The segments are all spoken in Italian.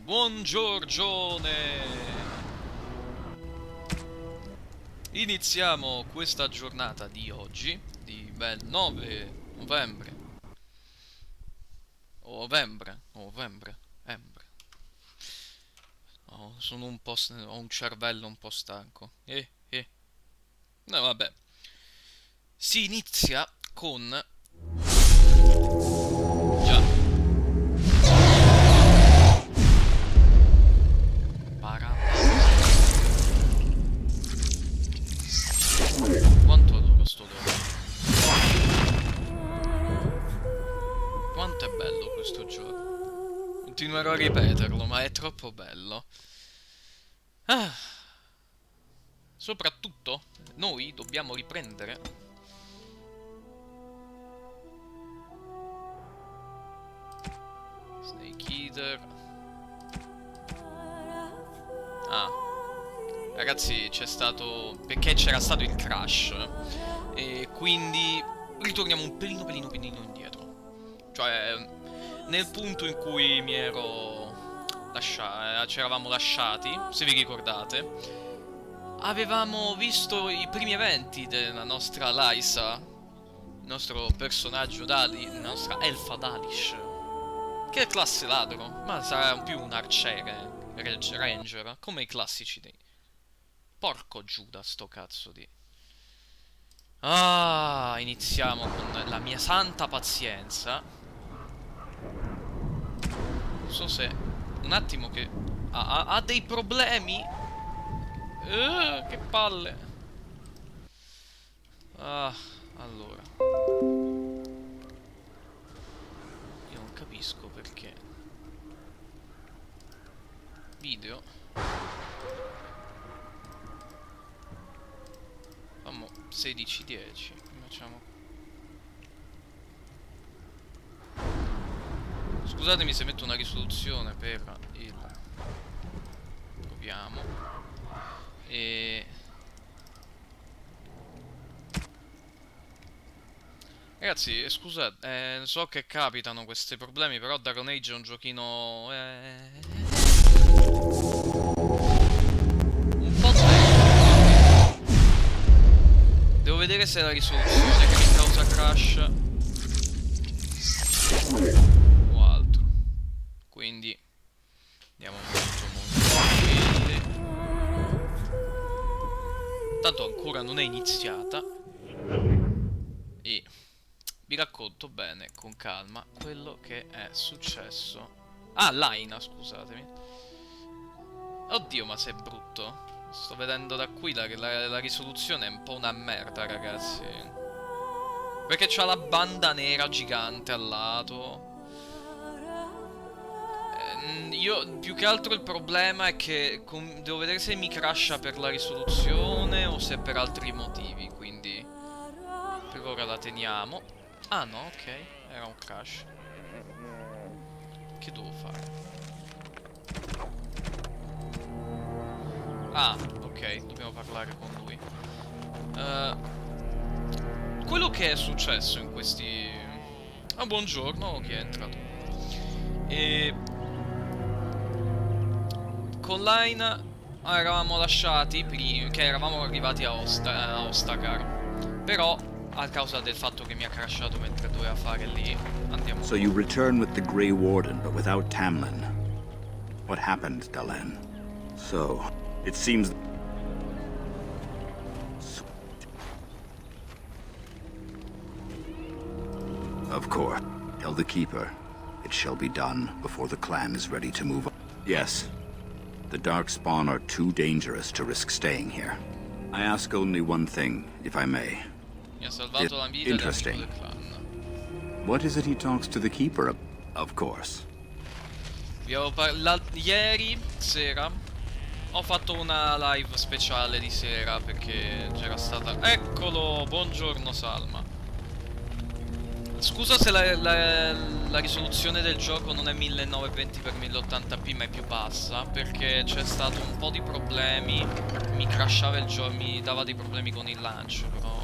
Buongiorgione! Iniziamo questa giornata di oggi, di bel 9 novembre. Novembre. Oh, sono un po'... ho un cervello un po' stanco. No, vabbè. Si inizia con... Già. Quanto adoro sto gioco. Quanto è bello questo gioco. Continuerò a ripeterlo, ma è troppo bello. Ah, soprattutto noi dobbiamo riprendere. Snake Eater. Ah, ragazzi, c'è stato... perché c'era stato il crash. E quindi ritorniamo un pelino indietro. Cioè, nel punto in cui mi ero... ci eravamo lasciati, se vi ricordate, avevamo visto i primi eventi della nostra Lysa, il nostro personaggio Dali, la nostra elfa Dalish, che è classe ladro, ma sarà più un arciere, ranger, come i classici dei... Porco Giuda, sto cazzo di... Ah, iniziamo con la mia santa pazienza. Non so se... un attimo che... ha dei problemi? Che palle. Ah, allora. Io non capisco perché. Video. Fammo 16:10. Facciamo. Scusatemi se metto una risoluzione per il... proviamo. E... ragazzi, scusate, so che capitano questi problemi, però Dragon Age è un giochino... un po' lento. Devo vedere se è la risoluzione che mi causa crash o altro. Quindi andiamo molto tranquilli. Tanto ancora non è iniziata. E vi racconto bene, con calma, quello che è successo. Ah, Laina, scusatemi. Oddio, ma sei brutto. Sto vedendo da qui la risoluzione è un po' una merda, ragazzi. Perché c'ha la banda nera gigante al lato. Io, più che altro il problema è che devo vedere se mi crasha per la risoluzione o se per altri motivi, quindi per ora la teniamo. Ah no, ok, era un crash. Che devo fare? Ah, ok, dobbiamo parlare con lui. Quello che è successo in questi... ah, buongiorno, chi è entrato? E... con Line eravamo lasciati, che eravamo arrivati a Ostagar. Però, a causa del fatto che mi ha crashato mentre doveva fare lì, andiamo... So you return with the Grey Warden, but without Tamlin. What happened, Dalen? So, it seems... Of course. Tell the Keeper. It shall be done before the clan is ready to move on. Yes. The Darkspawn are too dangerous to risk staying here. I ask only one thing, if I may. Mi ha salvato la vita Interesting. del clan. What is it he talks to the Keeper? Of course. Vi avevo parlato ieri sera. Ho fatto una live speciale di sera perché c'era stata... Eccolo! Buongiorno Salma. Scusa se la risoluzione del gioco non è 1920x1080p ma è più bassa, perché c'è stato un po' di problemi, mi crashava il gioco, mi dava dei problemi con il lancio, però...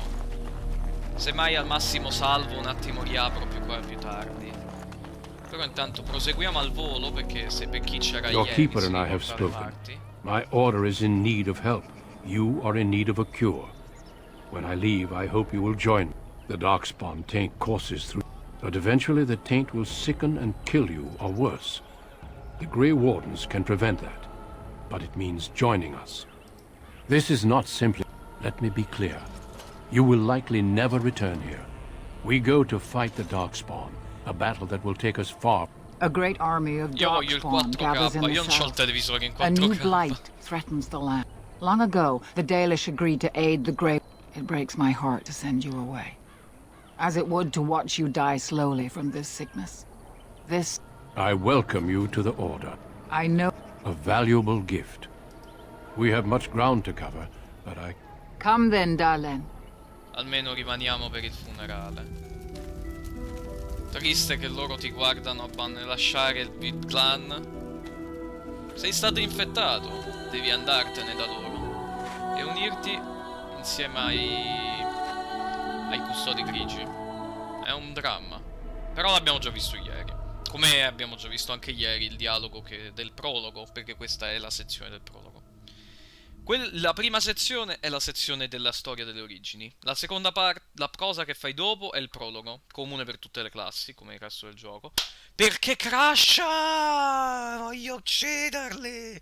semmai al massimo salvo, un attimo riapro più tardi. Però intanto proseguiamo al volo, perché se per chi c'era Your ieri keeper si and I have ricorda le spoken. parti. My order is in need of help. You are in need of a cure. When I leave, I hope you will join me. The Darkspawn taint courses through, but eventually the taint will sicken and kill you, or worse. The Grey Wardens can prevent that, but it means joining us. This is not simply... Let me be clear. You will likely never return here. We go to fight the Darkspawn, a battle that will take us far. A great army of Io voglio il darkspawn gathers in 4K, the io non c'ho il south. televisore in A new 4K. blight threatens the land. Long ago, the Dalish agreed to aid the Grey. It breaks my heart to send you away, as it would to watch you die slowly from this sickness. This, I welcome you to the Order. I know. A valuable gift. We have much ground to cover, but I... Come then, Dalen. Almeno rimaniamo per il funerale. Triste che loro ti guardano a lasciare il clan. Sei stato infettato, devi andartene da loro e unirti insieme ai custodi grigi. È un dramma. Però l'abbiamo già visto ieri. Come abbiamo già visto anche ieri il dialogo del prologo, perché questa è la sezione del prologo. La prima sezione è la sezione della storia delle origini. La seconda parte, la cosa che fai dopo, è il prologo, comune per tutte le classi, come il resto del gioco. Perché crasha! Voglio ucciderli!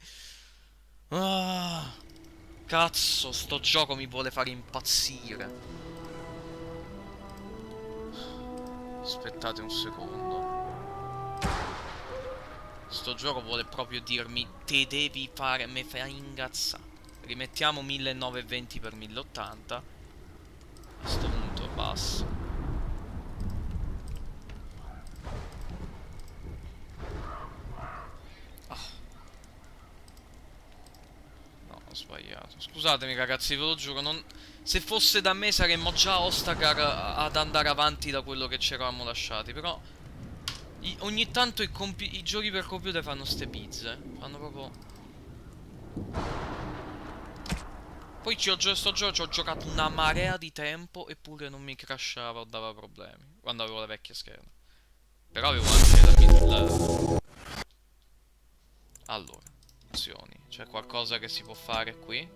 Ah, cazzo, sto gioco mi vuole fare impazzire. Aspettate un secondo. Sto gioco vuole proprio dirmi: te devi fare, me fai ingazzare. Rimettiamo 1920 per 1080. A sto punto basta. No, ho sbagliato. Scusatemi ragazzi, ve lo giuro, se fosse da me saremmo già a Ostagar ad andare avanti da quello che ci eravamo lasciati. Però ogni tanto i giochi per computer fanno ste pizze. Fanno proprio... Poi sto gioco ci ho giocato una marea di tempo, eppure non mi crashava o dava problemi quando avevo la vecchia scheda. Però avevo anche Allora, opzioni. C'è qualcosa che si può fare qui?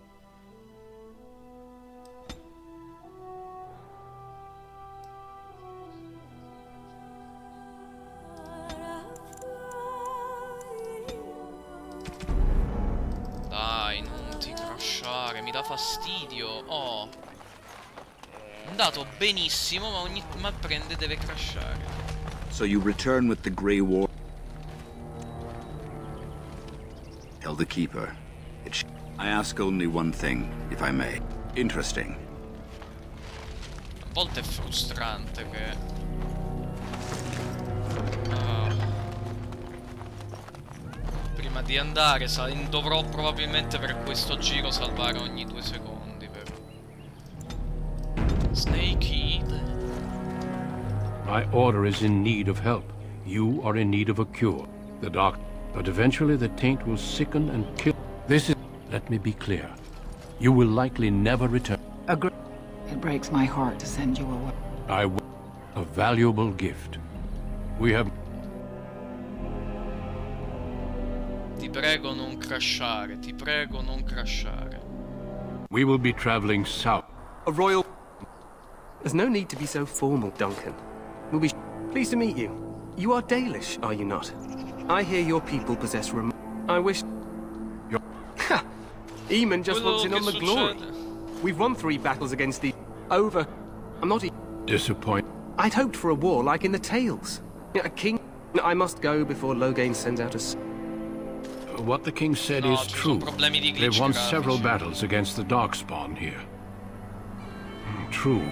Dai, non ti crashare, mi dà fastidio. Oh, è andato benissimo, ma prende, deve crashare. So you return with the Grey War. Tell the Keeper. I ask only one thing, if I may. Interesting. A volte è frustrante che... Prima di andare dovrò probabilmente per questo giro salvare ogni 2 secondi, però. Snake Eater. My order is in need of help. You are in need of a cure. The dark... But eventually the taint will sicken and kill... This is... Let me be clear. You will likely never return. It breaks my heart to send you away. I will... A valuable gift. We have... Ti prego non crashare, ti prego non crashare. We will be traveling south. A royal... There's no need to be so formal, Duncan. We'll be pleased to meet you. You are Dalish, are you not? I hear your people possess I wish... Ha! Eamon just wants in on the glory. We've won 3 battles against the... Over... I'm not... Disappoint. I'd hoped for a war like in the tales. A king... I must go before Loghain sends out a... What the king said No, is ci true. sono problemi di glitch They've won grafici. several battles against the Darkspawn here. True.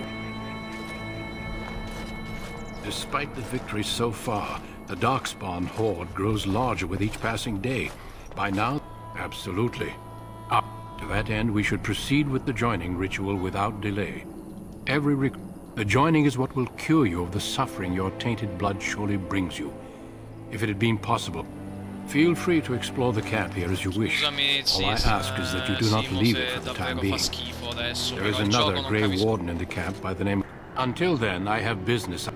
Despite the victories so far, the Darkspawn horde grows larger with each passing day. By now, absolutely. Up to that end, we should proceed with the joining ritual without delay. The joining is what will cure you of the suffering your tainted blood surely brings you. If it had been possible, feel free to explore the camp here as you wish. Scusami, All I ask is that you do not Simo, leave se it for the time davvero being. fa schifo adesso, There però is il gioco another non Grey capisco. Warden in the camp by the name... Until then, I have business.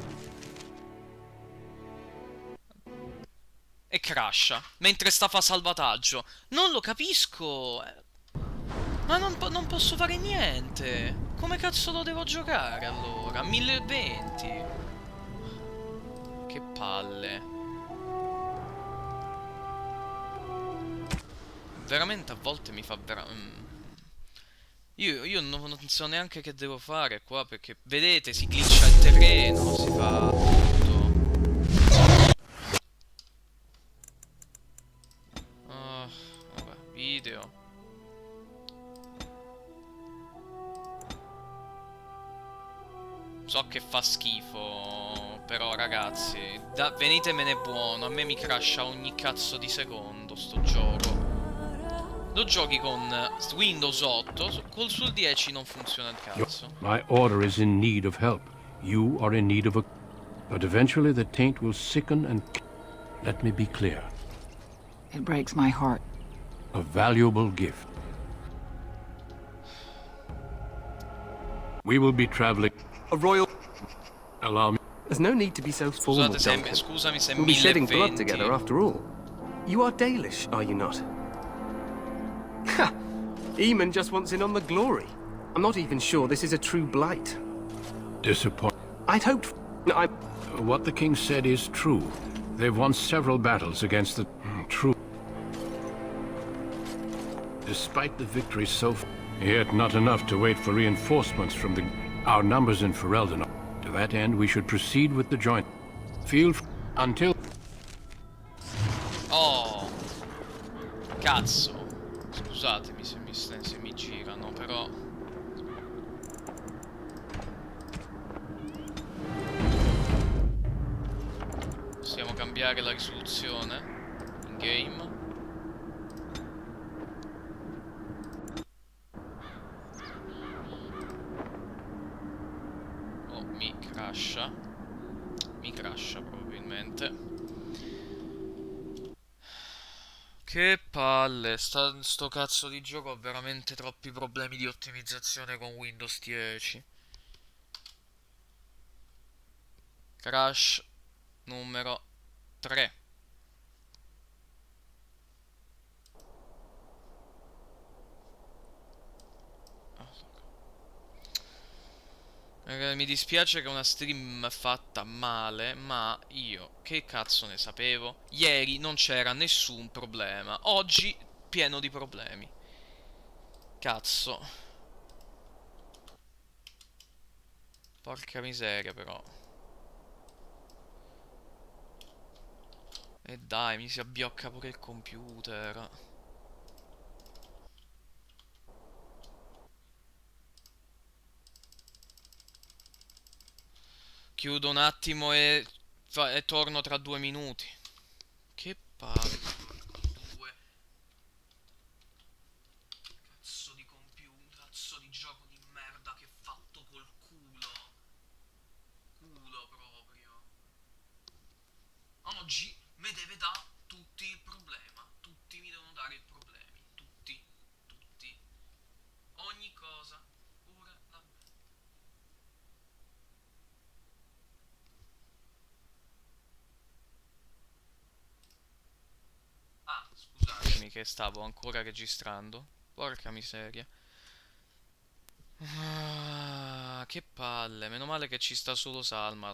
crasha mentre sta fa salvataggio. Non lo capisco. Ma non posso fare niente. Come cazzo lo devo giocare allora? 1020. Che palle. Veramente a volte mi fa Io non so neanche che devo fare qua, perché vedete, si glitcha il terreno, si fa tutto. Ah, vabbè, video. So che fa schifo, però ragazzi, venitemene buono, a me mi crasha ogni cazzo di secondo sto gioco. Lo giochi con Windows 8, sul 10 non funziona il cazzo. My order is in need of help. You are in need of a... But eventually the taint will sicken and... Let me be clear. It breaks my heart. A valuable gift. We will be traveling... A royal... Allow me... There's no need to be so formal, Duncan. Scusami se We'll be shedding blood 1020. together after all. You are Dalish, are you not? Ha! Eamon just wants in on the glory. I'm not even sure this is a true blight. Disappoint... I'd hoped... I... What the king said is true. They've won several battles against the... True. Despite the victory so far, yet not enough to wait for reinforcements from the... Our numbers in Ferelden. To that end, we should proceed with the joint. Until... Oh, cazzo. Scusatemi se mi girano, però... Possiamo cambiare la risoluzione in game. Oh, mi crasha probabilmente. Che palle, sto cazzo di gioco ha veramente troppi problemi di ottimizzazione con Windows 10. Crash numero 3. Mi dispiace che è una stream fatta male, ma io che cazzo ne sapevo? Ieri non c'era nessun problema, oggi pieno di problemi. Cazzo. Porca miseria però. E dai, mi si abbiocca pure il computer. Chiudo un attimo e torno tra 2 minuti. Che palle. Cazzo di computer, cazzo di gioco di merda che è fatto col culo. Culo proprio. Oggi mi deve dare tutti il problema. Tutti mi devono dare i problemi. Tutti. Ogni cosa. Pure la... Ah, scusatemi che stavo ancora registrando. Porca miseria. Ah, che palle. Meno male che ci sta solo Salma.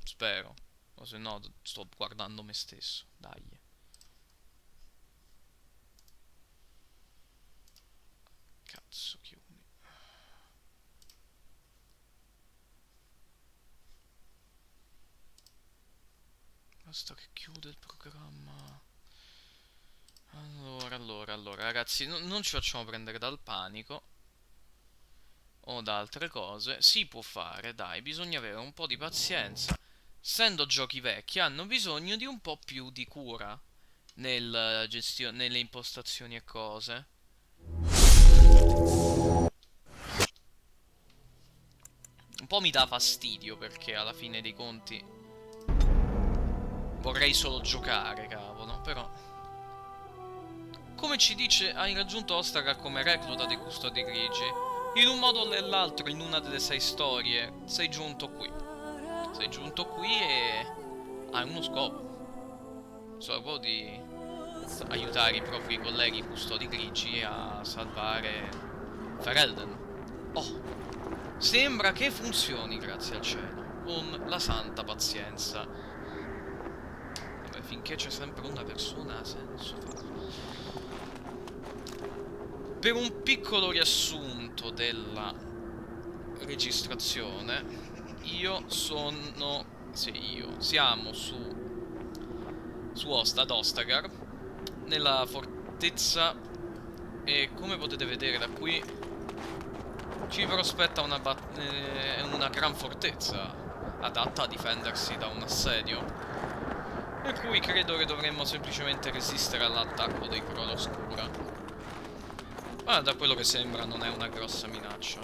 Spero. O se no sto guardando me stesso. Dai. Cazzo, chiudi. Basta che chiude il programma. Allora, ragazzi, non ci facciamo prendere dal panico o da altre cose. Si può fare, dai, bisogna avere un po' di pazienza. Essendo giochi vecchi, hanno bisogno di un po' più di cura nelle impostazioni e cose. Un po' mi dà fastidio perché alla fine dei conti vorrei solo giocare, cavolo, però... Come ci dice, hai raggiunto Ostagar come recluta dei custodi grigi. In un modo o nell'altro, in una delle 6 storie, sei giunto qui. Sei giunto qui e hai uno scopo. proprio di aiutare i propri colleghi custodi grigi a salvare Ferelden. Oh, sembra che funzioni, grazie al cielo, con la santa pazienza. Vabbè, finché c'è sempre una persona ha senso farlo. Per un piccolo riassunto della registrazione, siamo su ad Ostagar, nella fortezza, e come potete vedere da qui ci prospetta una gran fortezza adatta a difendersi da un assedio, per cui credo che dovremmo semplicemente resistere all'attacco dei Croloscura. Ma da quello che sembra non è una grossa minaccia.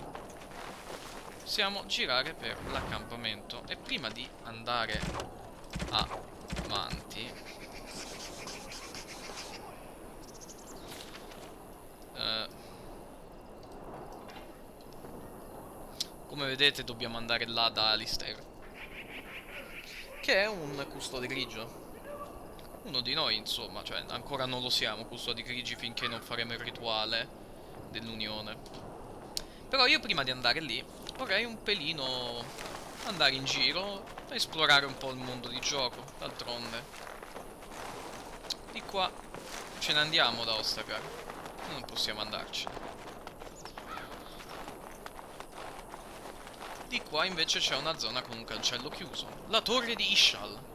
Possiamo girare per l'accampamento, e prima di andare avanti come vedete dobbiamo andare là da Alistair, che è un custode grigio. Uno di noi, insomma, cioè ancora non lo siamo custodi grigi finché non faremo il rituale dell'unione. Però io prima di andare lì vorrei un pelino andare in giro, esplorare un po' il mondo di gioco. D'altronde di qua ce ne andiamo da Ostagar, non possiamo andarci. Di qua invece c'è una zona con un cancello chiuso, la torre di Ishal.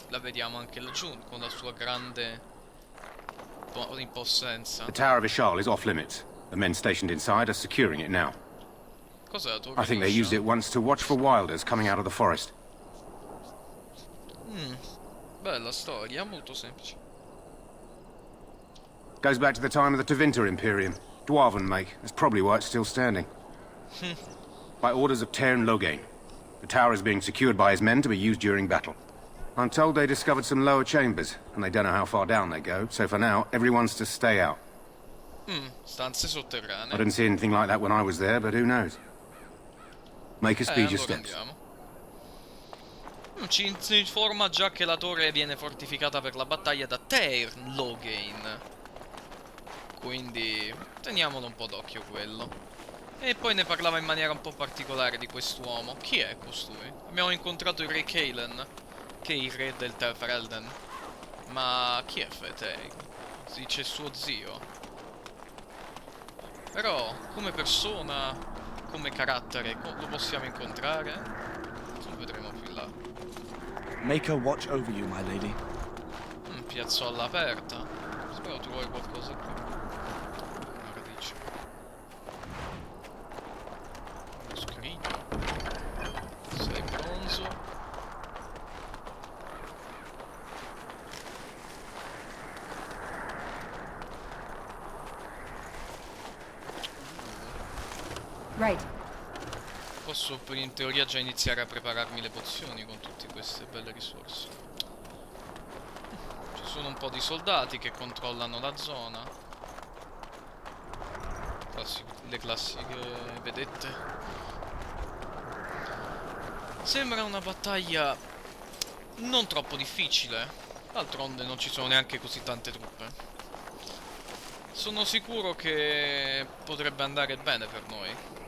La vediamo anche laggiù con la sua grande impossenza. The Tower of Ishal is off limits. The men stationed inside are securing it now. Cos'è la torre I think di they used it Ishal? once to watch for wilders coming out of the forest. Bella storia, molto semplice. Goes back to the time of the Tevinter Imperium. Dwarven make. That's probably why it's still standing. By orders of Tairn Loghain. The tower is being secured by his men to be used during battle. I'm told they discovered some lower chambers, and they don't know how far down they go, so for now, everyone's to stay out. Stanze I sotterranee. didn't see anything like that when I was there, but who knows? Make us speed your Allora steps. andiamo. Ci informa già che la torre viene fortificata per la battaglia da Tairn Loghain. Quindi teniamolo un po' d'occhio quello. E poi ne parlava in maniera un po' particolare di quest'uomo. Chi è costui? Abbiamo incontrato il re Kalen, che è il re del Ferelden. Ma chi è Fetei? Si dice suo zio. Però, come persona, come carattere, lo possiamo incontrare? Lo vedremo più in là. Make a watch over you, my lady. Piazzolla aperta. Spero tu vuoi qualcosa qui. Una radice. Uno scrigno. 6 bronzo. Right. Posso in teoria già iniziare a prepararmi le pozioni con tutte queste belle risorse. Ci sono un po' di soldati che controllano la zona. Le classiche vedette. Sembra una battaglia non troppo difficile. D'altronde non ci sono neanche così tante truppe. Sono sicuro che potrebbe andare bene per noi.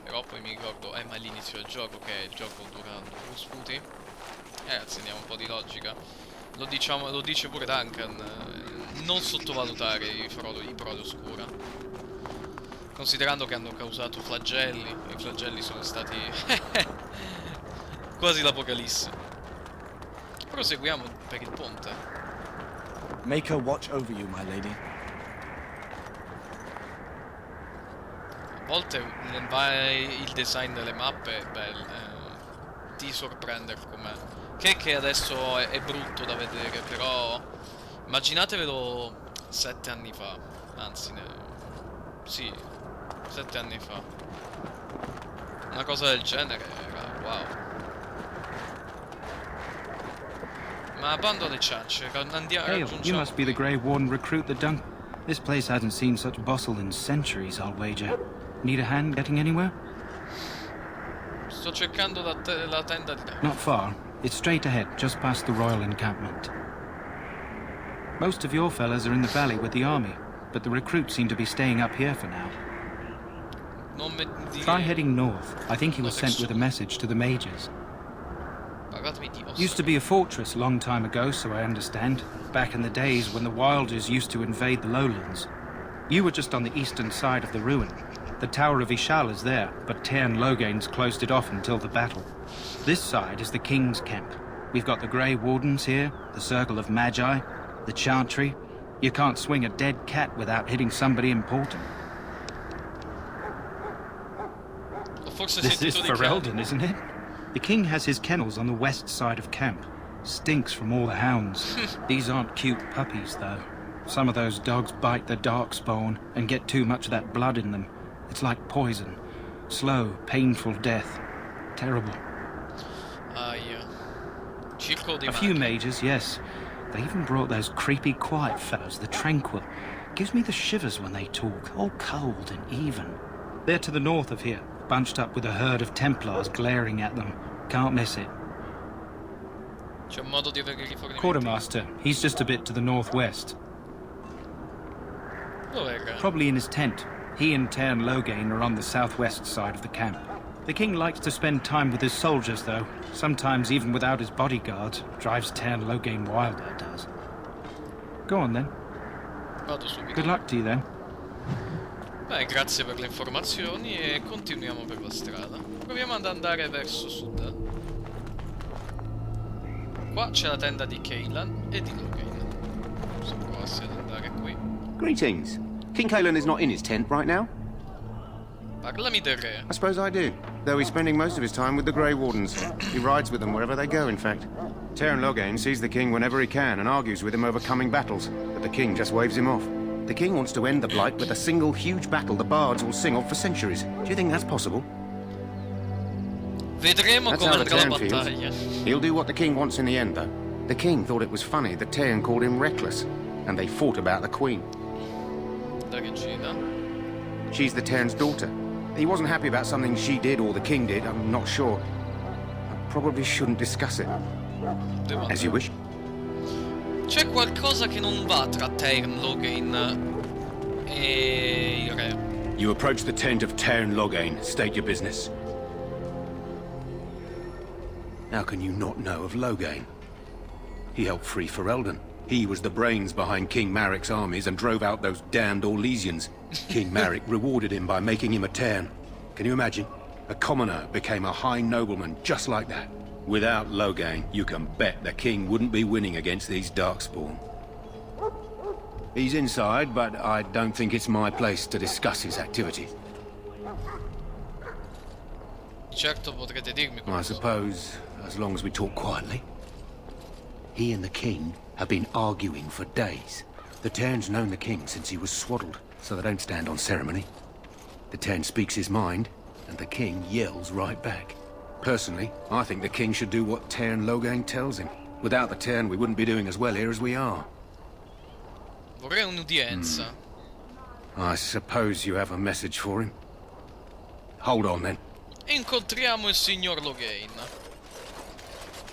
Però poi mi ricordo, ma è l'inizio del gioco, che il gioco dura 2 sputi. Ragazzi, andiamo un po' di logica. Lo dice pure Duncan. Non sottovalutare i prodi oscura. Considerando che hanno causato flagelli. I flagelli sono stati quasi l'apocalisse. Proseguiamo per il ponte. Make a watch over you, my lady. A volte il design delle mappe è bello, ti sorprende com'è. Che adesso è brutto da vedere, però immaginatevelo 7 anni fa. Anzi, sì, 7 anni fa. Una cosa del genere era wow. Ma bando alle ciance, andiamo. Hail, you must be the Grey Warden recruit the Dunk. This place hasn't seen such bustle in centuries, I'll wager. Need a hand getting anywhere? Sto cercando la tenda di... Not far. It's straight ahead, just past the royal encampment. Most of your fellas are in the valley with the army, but the recruits seem to be staying up here for now. Non mi dire... Try heading north. I think he was sent with a message to the majors. Parlatemi di Ostagar. Used to be a fortress a long time ago, so I understand. Back in the days when the Wilders used to invade the lowlands. You were just on the eastern side of the ruin. The Tower of Ishal is there, but Tairn Logain's closed it off until the battle. This side is the King's camp. We've got the Grey Wardens here, the Circle of Magi, the Chantry. You can't swing a dead cat without hitting somebody important. Forse This is sentito dei cani. Ferelden, isn't it? The king has his kennels on the west side of camp. Stinks from all the hounds. These aren't cute puppies, though. Some of those dogs bite the darkspawn and get too much of that blood in them. It's like poison. Slow, painful death. Terrible. Aia. Circolo dei A few maghi. mages, yes. They even brought those creepy, quiet fellows, the Tranquil. Gives me the shivers when they talk, all cold and even. They're to the north of here, bunched up with a herd of Templars glaring at them. Can't miss it. C'è un modo di avere i rifornimenti. Quartermaster, he's just a bit to the northwest. Dov'era? Probably in his tent. He and Tairn Logain are on the southwest side of the camp. The king likes to spend time with his soldiers, though. Sometimes even without his bodyguards. Drives Tairn Logain wild, that does. Go on, then. Vado subito. Good luck to you, then. Beh, grazie per le informazioni e continuiamo per la strada. Proviamo ad andare verso sud. Qua c'è la tenda di Cailan e di Logain. Se provassi ad andare qui. Greetings. King Kaelan is not in his tent right now? Parlami del re. I suppose I do, though he's spending most of his time with the Grey Wardens. He rides with them wherever they go, in fact. Tairn Logain sees the king whenever he can and argues with him over coming battles, but the king just waves him off. The king wants to end the Blight with a single huge battle the bards will sing of for centuries. Do you think that's possible? Vedremo That's come how the andrà la Tairn feels. battaglia. He'll do what the king wants in the end, though. The king thought it was funny that Tairn called him reckless, and they fought about the queen. La regina. She's the Tairn's daughter. He wasn't happy about something she did or the king did, I'm not sure. I probably shouldn't discuss it. Devo As you wish. C'è qualcosa che non va tra Tairn Logain e il re. You approach the tent of Tairn Logain. State your business. How can you not know of Logain? He helped free Ferelden. He was the brains behind King Maric's armies and drove out those damned Orlesians. King Maric rewarded him by making him a Tairn. Can you imagine? A commoner became a high nobleman just like that. Without Logain, you can bet the king wouldn't be winning against these Darkspawn. He's inside, but I don't think it's my place to discuss his activities. Certo potrete dirmi I qualcosa. suppose, as long as we talk quietly. He and the king have been arguing for days. The Tairn's known the king since he was swaddled, so they don't stand on ceremony. The Tairn speaks his mind, and the king yells right back. Personally, I think the king should do what Tairn Logain tells him. Without the Tairn, we wouldn't be doing as well here as we are. Vorrei un'udienza. I suppose you have a message for him. Hold on, then. Incontriamo il signor Logain.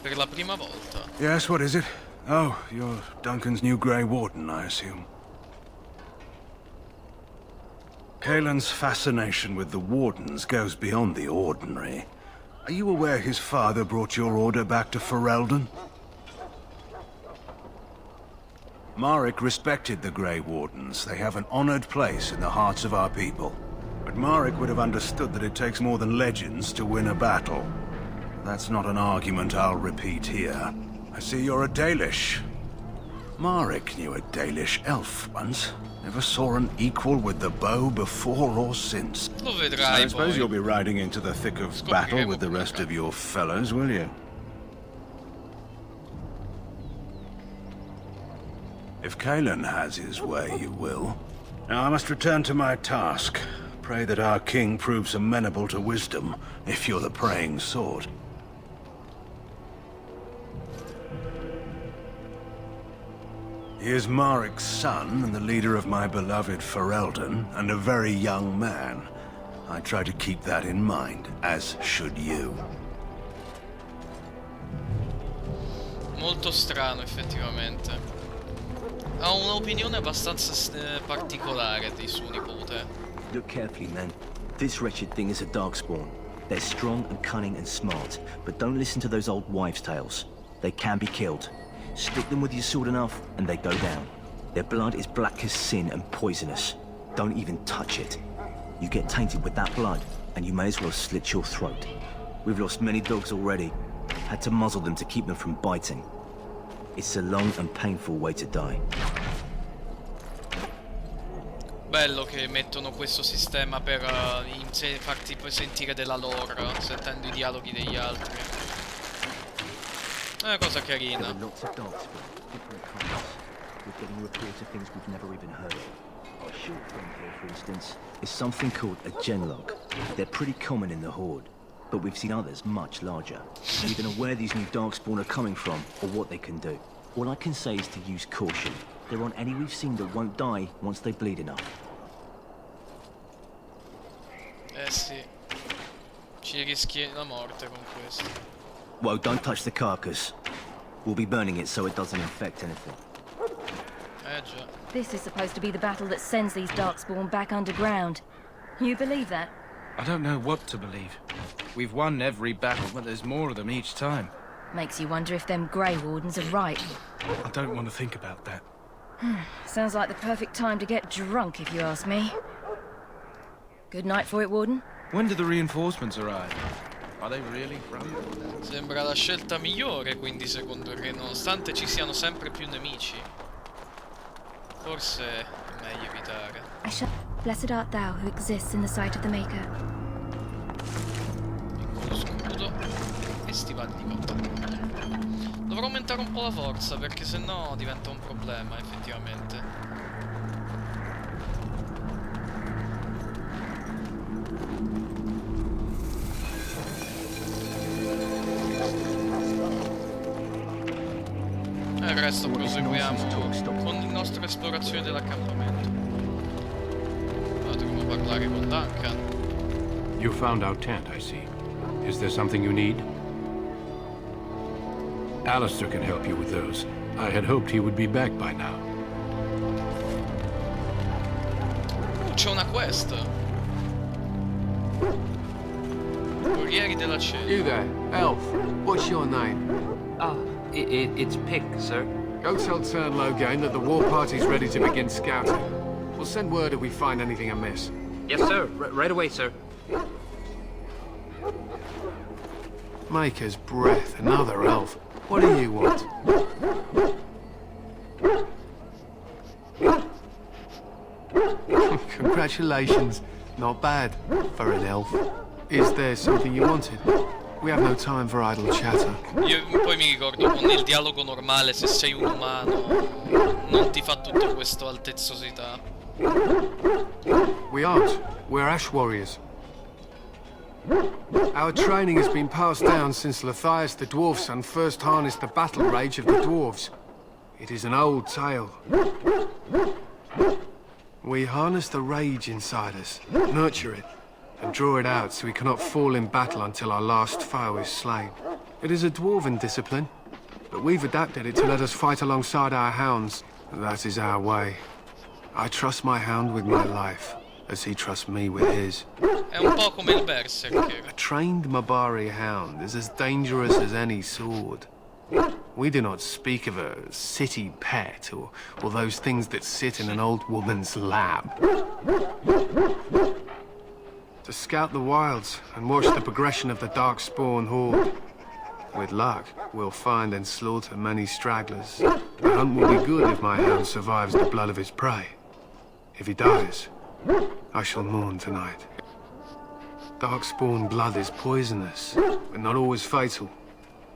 Per la prima volta. Yes, what is it? Oh, you're Duncan's new Grey Warden, I assume. Kaelan's fascination with the Wardens goes beyond the ordinary. Are you aware his father brought your order back to Ferelden? Maric respected the Grey Wardens. They have an honored place in the hearts of our people. But Maric would have understood that it takes more than legends to win a battle. That's not an argument I'll repeat here. I see you're a Dalish. Maric knew a Dalish elf once. Never saw an equal with the bow before or since. Lo I vedrai suppose poi. you'll be riding into the thick of battle with the rest of your fellows, will you? If Kaelan has his way, you will. Now I must return to my task. Pray that our king proves amenable to wisdom, if you're the praying sort. He is Maric's son and the leader of my beloved Ferelden, and a very young man. I try to keep that in mind, as should you. Molto strano effettivamente. ha un'opinione abbastanza particolare di suo nipote. Look carefully, man. This wretched thing is a darkspawn. They're strong and cunning and smart, but don't listen to those old wives' tales. They can be killed. Stick them with your sword enough, and they go down. Their blood is black as sin and poisonous. Don't even touch it. You get tainted with that blood, and you may as well slit your throat. We've lost many dogs already. Had to muzzle them to keep them from biting. It's a long and painful way to die. Bello che mettono questo sistema per farti poi sentire della lore, sentendo i dialoghi degli altri. È una cosa carina. There are lots of darkspawn, different kinds. We're getting reports of things we've never even heard of. Our short friend here, for instance, is something called a genlog. They're pretty common in the Horde, but we've seen others much larger. We don't know where these new darkspawn are coming from or what they can do. All I can say is to use caution. There aren't any we've seen that won't die once they bleed enough. Eh sì, ci rischi la morte con questo. Well, don't touch the carcass. We'll be burning it so it doesn't infect anything. Già. This is supposed to be the battle that sends these darkspawn back underground. You believe that? I don't know what to believe. We've won every battle, but there's more of them each time. Makes you wonder if them Grey Wardens are right. I don't want to think about that. Sounds like the perfect time to get drunk, if you ask me. Good night for it, Warden. When do the reinforcements arrive? Are they really from? Sembra la scelta migliore, quindi, secondo Re, nonostante ci siano sempre più nemici. Forse è meglio evitare. I shall. Blessed art thou who exists in the sight of the Maker. Piccolo scudo e stivali di battaglia. Dovrò aumentare un po' la forza, perché sennò diventa un problema, effettivamente. E il resto proseguiamo con la nostra esplorazione dell'accampamento. Ora dovremo parlare con Duncan. You found our tent, I see. Is there something you need? Alistair can help you with those. I had hoped he would be back by now. C'è una quest. Corrieri della Cena. You there, elf. What's your name? It's Pick, sir. Go tell Tern Logain that the war party's ready to begin scouting. We'll send word if we find anything amiss. Yes, sir. Right away, sir. Maker's breath, another elf. What do you want? Congratulations. Not bad for an elf. Is there something you wanted? We have no time for idle chatter. Io poi mi ricordo con il dialogo normale, se sei un umano, non ti fa tutto questo altezzosità. We aren't. We're ash warriors. Our training has been passed down since Lathias the Dwarf Son first harnessed the battle rage of the dwarves. It is an old tale. We harness the rage inside us, nurture it, and draw it out so we cannot fall in battle until our last foe is slain. It is a dwarven discipline, but we've adapted it to let us fight alongside our hounds. That is our way. I trust my hound with my life, as he trusts me with his. È un po' come il Berserker. A trained Mabari hound is as dangerous as any sword. We do not speak of a city pet or those things that sit in an old woman's lap. To scout the wilds and watch the progression of the Darkspawn horde. With luck, we'll find and slaughter many stragglers. The hunt will be good if my hound survives the blood of his prey. If he dies, I shall mourn tonight. Darkspawn blood is poisonous, but not always fatal.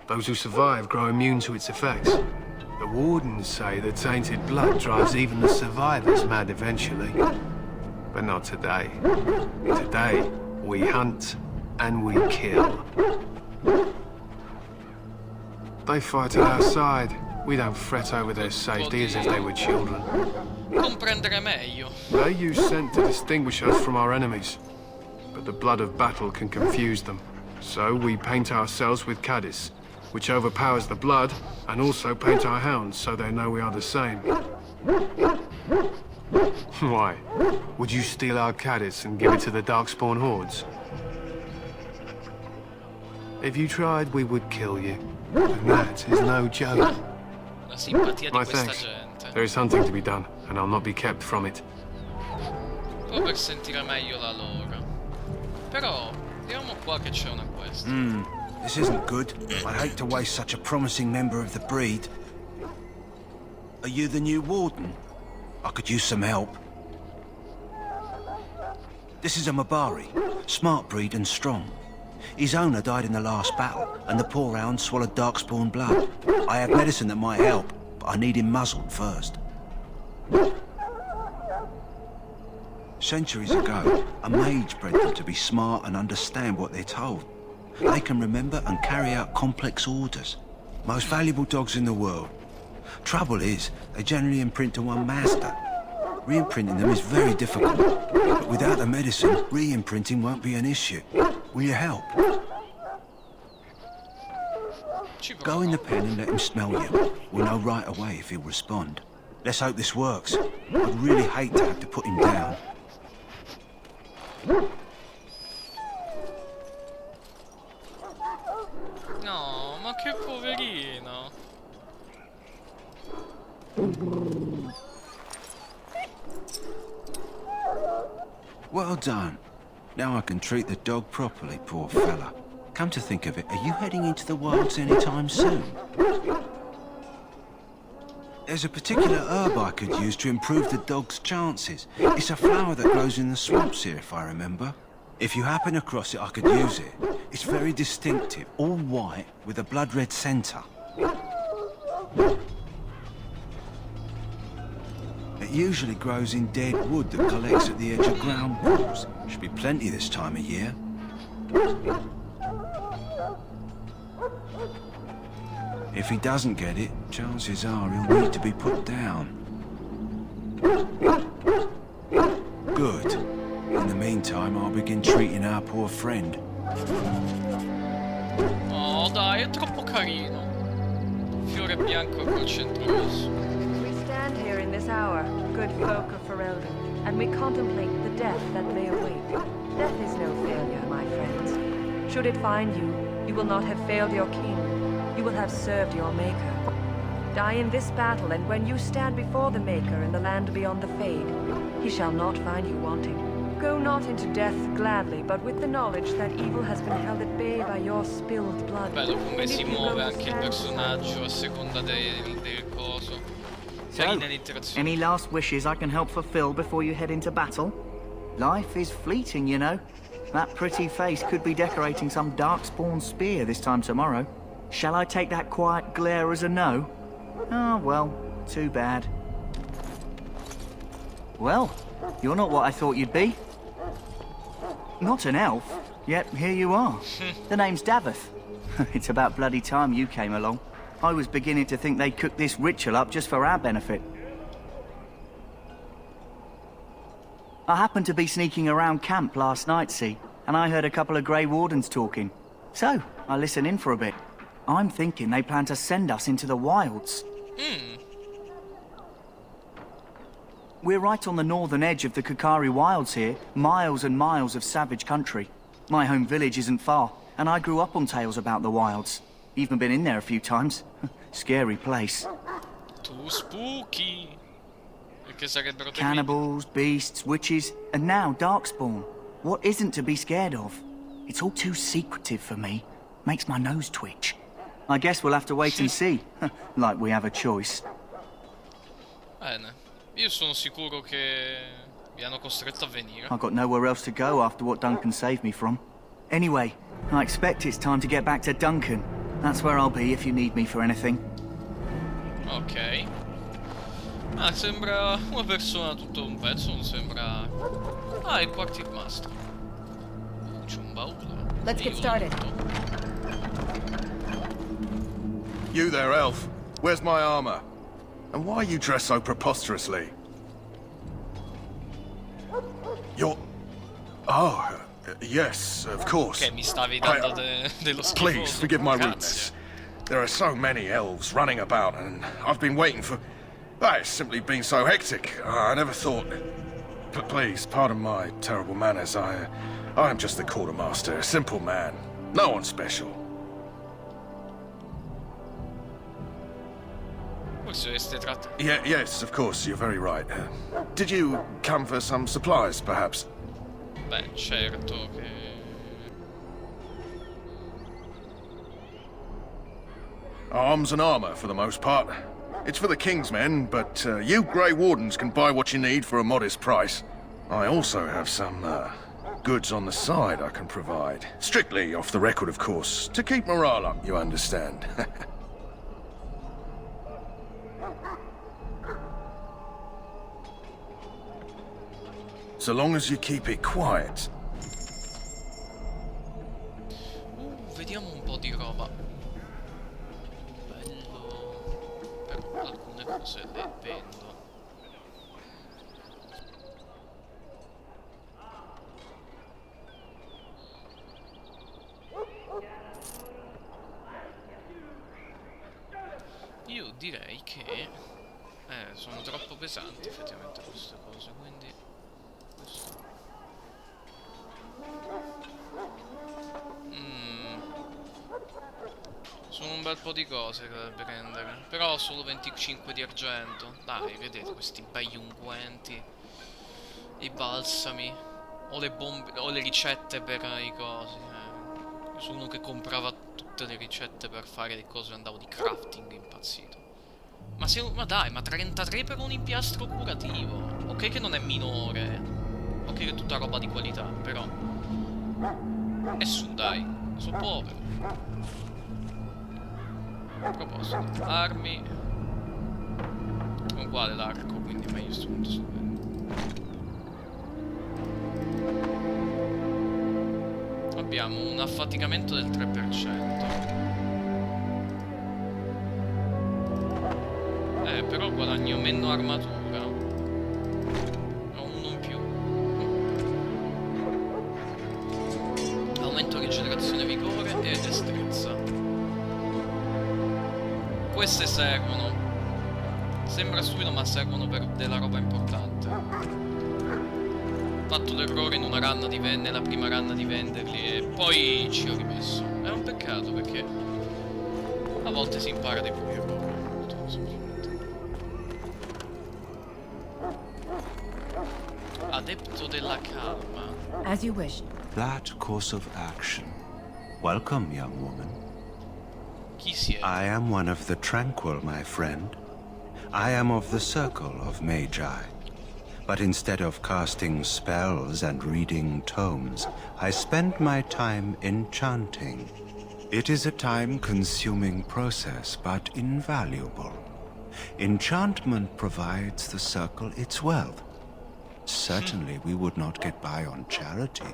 Those who survive grow immune to its effects. The wardens say that tainted blood drives even the survivors mad eventually. But not today. Today, we hunt and we kill. They fight at our side. We don't fret over their safety as if they were children. Comprendere meglio. They use scent to distinguish us from our enemies. But the blood of battle can confuse them. So we paint ourselves with Caddis, which overpowers the blood, and also paint our hounds so they know we are the same. Why? Would you steal our caddis and give it to the Darkspawn hordes? If you tried, we would kill you. And that is no joke. La simpatia di My questa thanks. gente. There is hunting to be done, and I'll not be kept from it. Proprio per sentire meglio la loro. Però, vediamo qua che c'è una quest. This isn't good. I'd hate to waste such a promising member of the breed. Are you the new warden? I could use some help. This is a Mabari, smart breed and strong. His owner died in the last battle, and the poor hound swallowed Darkspawn blood. I have medicine that might help, but I need him muzzled first. Centuries ago, a mage bred them to be smart and understand what they're told. They can remember and carry out complex orders. Most valuable dogs in the world. Trouble is, they generally imprint to one master. Re-imprinting them is very difficult, but without the medicine, re-imprinting won't be an issue. Will you help? Go in the pen and let him smell you. We'll know right away if he'll respond. Let's hope this works. I'd really hate to have to put him down. No, ma che poverino. Well done. Now I can treat the dog properly, poor fella. Come to think of it, are you heading into the wilds anytime soon? There's a particular herb I could use to improve the dog's chances. It's a flower that grows in the swamps here, if I remember. If you happen across it, I could use it. It's very distinctive, all white, with a blood-red centre. It usually grows in dead wood that collects at the edge of ground pools. Should be plenty this time of year. If he doesn't get it, chances are he'll need to be put down. Good. In the meantime, I'll begin treating our poor friend. Oh dai, è troppo carino. Fiore bianco col centro rosso. We stand here in this hour, good folk of Ferelden, and we contemplate the death that may await. Death is no failure, my friends. Should it find you, you will not have failed your king. You will have served your maker. Die in this battle, and when you stand before the maker in the land beyond the Fade, he shall not find you wanting. Go not into death gladly, but with the knowledge that evil has been held at bay by your spilled blood. Bello come si muove anche il personaggio a seconda del coso. Carina l'interazione. Any last wishes I can help fulfill before you head into battle? Life is fleeting, you know. That pretty face could be decorating some Darkspawn spear this time tomorrow. Shall I take that quiet glare as a no? Oh, well, too bad. Well, you're not what I thought you'd be. Not an elf, yet here you are. The name's Daveth. It's about bloody time you came along. I was beginning to think they cooked this ritual up just for our benefit. I happened to be sneaking around camp last night, see, and I heard a couple of Grey Wardens talking. So, I listened in for a bit. I'm thinking they plan to send us into the wilds. We're right on the northern edge of the Kakari Wilds here, miles and miles of savage country. My home village isn't far, and I grew up on tales about the wilds. Even been in there a few times. Scary place. Too spooky. Perché sarebbero Cannibals, beasts, witches, and now Darkspawn. What isn't to be scared of? It's all too secretive for me. Makes my nose twitch. I guess we'll have to wait and see. Like we have a choice. Bene. Io sono sicuro che vi hanno costretto a venire. I've got nowhere else to go after what Duncan saved me from. Anyway, I expect it's time to get back to Duncan. That's where I'll be if you need me for anything. Ok. Ah, sembra una persona tutto un pezzo, non sembra... Ah, il quartiermaster. C'è un baule. Let's get started. You there, elf. Where's my armor? And why are you dressed so preposterously? You're... Oh, yes, of course. Ok, mi stavi dando dello schifo. Please, forgive my rudeness. There are so many elves running about, and I've been waiting for... It's simply been so hectic. I never thought... Please, pardon my terrible manners. I am just the quartermaster, a simple man. No one special. Yes, of course, you're very right. Did you come for some supplies, perhaps? Beh, certo che... Arms and armor, for the most part. It's for the King's men, but you Grey Wardens can buy what you need for a modest price. I also have some goods on the side I can provide. Strictly off the record, of course, to keep morale up, you understand. So long as you keep it quiet. Vediamo un po' di roba. Bello. Però alcune cose le vendo. Io direi che sono troppo pesanti effettivamente queste cose, quindi questo. Sono un bel po' di cose da prendere, però ho solo 25 di argento. Dai, vedete questi begli unguenti, i balsami, o le bombe, o le ricette per i cosi. Io sono uno che comprava tutte le ricette per fare le cose, andavo di crafting impazzito. Ma dai, ma 33 per un impiastro curativo. Ok che non è minore, ok che è tutta roba di qualità, però e su, dai, sono povero. A proposito, armi uguale l'arco, quindi meglio strumento su. Abbiamo un affaticamento del 3%. Però guadagno meno armatura. Ho uno in più. Aumento rigenerazione vigore e destrezza. Queste servono. Sembra stupido, ma servono per della roba importante. Ho fatto l'errore in una run nella prima run di venderli e poi ci ho rimesso. È un peccato perché a volte si impara dei propri errori. Molto semplicemente. Adepto della calma. As you wish. That course of action. Welcome, young woman. Chi siete? I am one of the tranquil, my friend. I am of the circle of Magi. But instead of casting spells and reading tomes, I spend my time enchanting. It is a time-consuming process, but invaluable. Enchantment provides the circle its wealth. Certainly we would not get by on charity.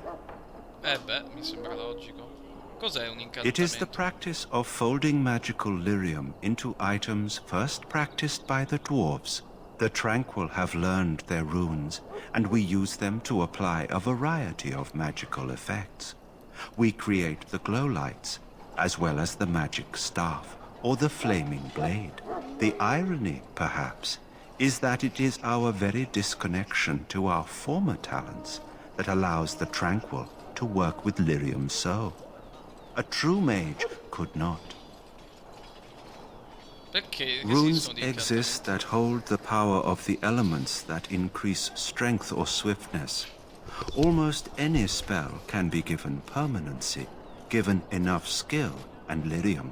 Beh, mi sembra logico. Cos'è un incantamento? It is the practice of folding magical lyrium into items first practiced by the dwarves. The Tranquil have learned their runes, and we use them to apply a variety of magical effects. We create the glow lights, as well as the magic staff, or the flaming blade. The irony, perhaps, is that it is our very disconnection to our former talents that allows the Tranquil to work with lyrium so. A true mage could not. Runes exist that hold the power of the elements that increase strength or swiftness. Almost any spell can be given permanency, given enough skill and lyrium.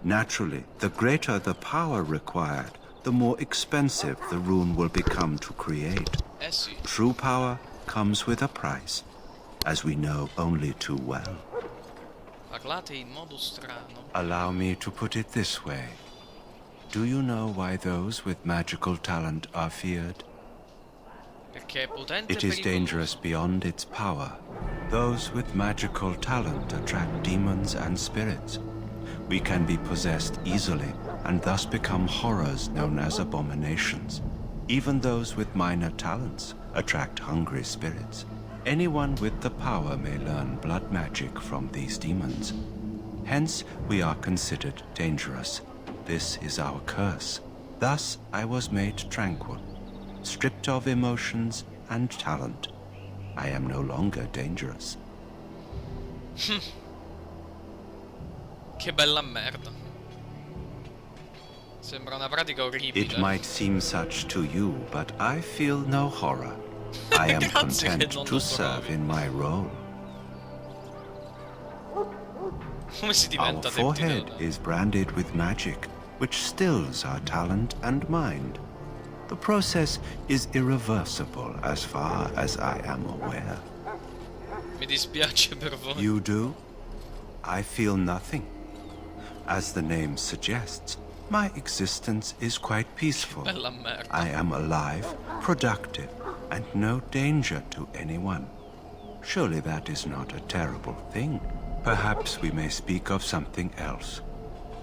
Naturally, the greater the power required, the more expensive the rune will become to create. True power comes with a price, as we know only too well. Parlate in modo strano. Allow me to put it this way. Do you know why those with magical talent are feared? Perché è potente It is dangerous beyond its power. Those with magical talent attract demons and spirits. We can be possessed easily and thus become horrors known as abominations. Even those with minor talents attract hungry spirits. Anyone with the power may learn blood magic from these demons. Hence, we are considered dangerous. This is our curse. Thus I was made tranquil, stripped of emotions and talent. I am no longer dangerous. Che bella merda. Sembra una pratica orribile. It might seem such to you, but I feel no horror. I am content to serve in my role. Come si Our diventa forehead Deputy is branded with magic, which stills our talent and mind. The process is irreversible as far as I am aware. Mi dispiace per voi. You do? I feel nothing. As the name suggests, my existence is quite peaceful. Bella merda. I am alive, productive, and no danger to anyone. Surely that is not a terrible thing. Perhaps we may speak of something else.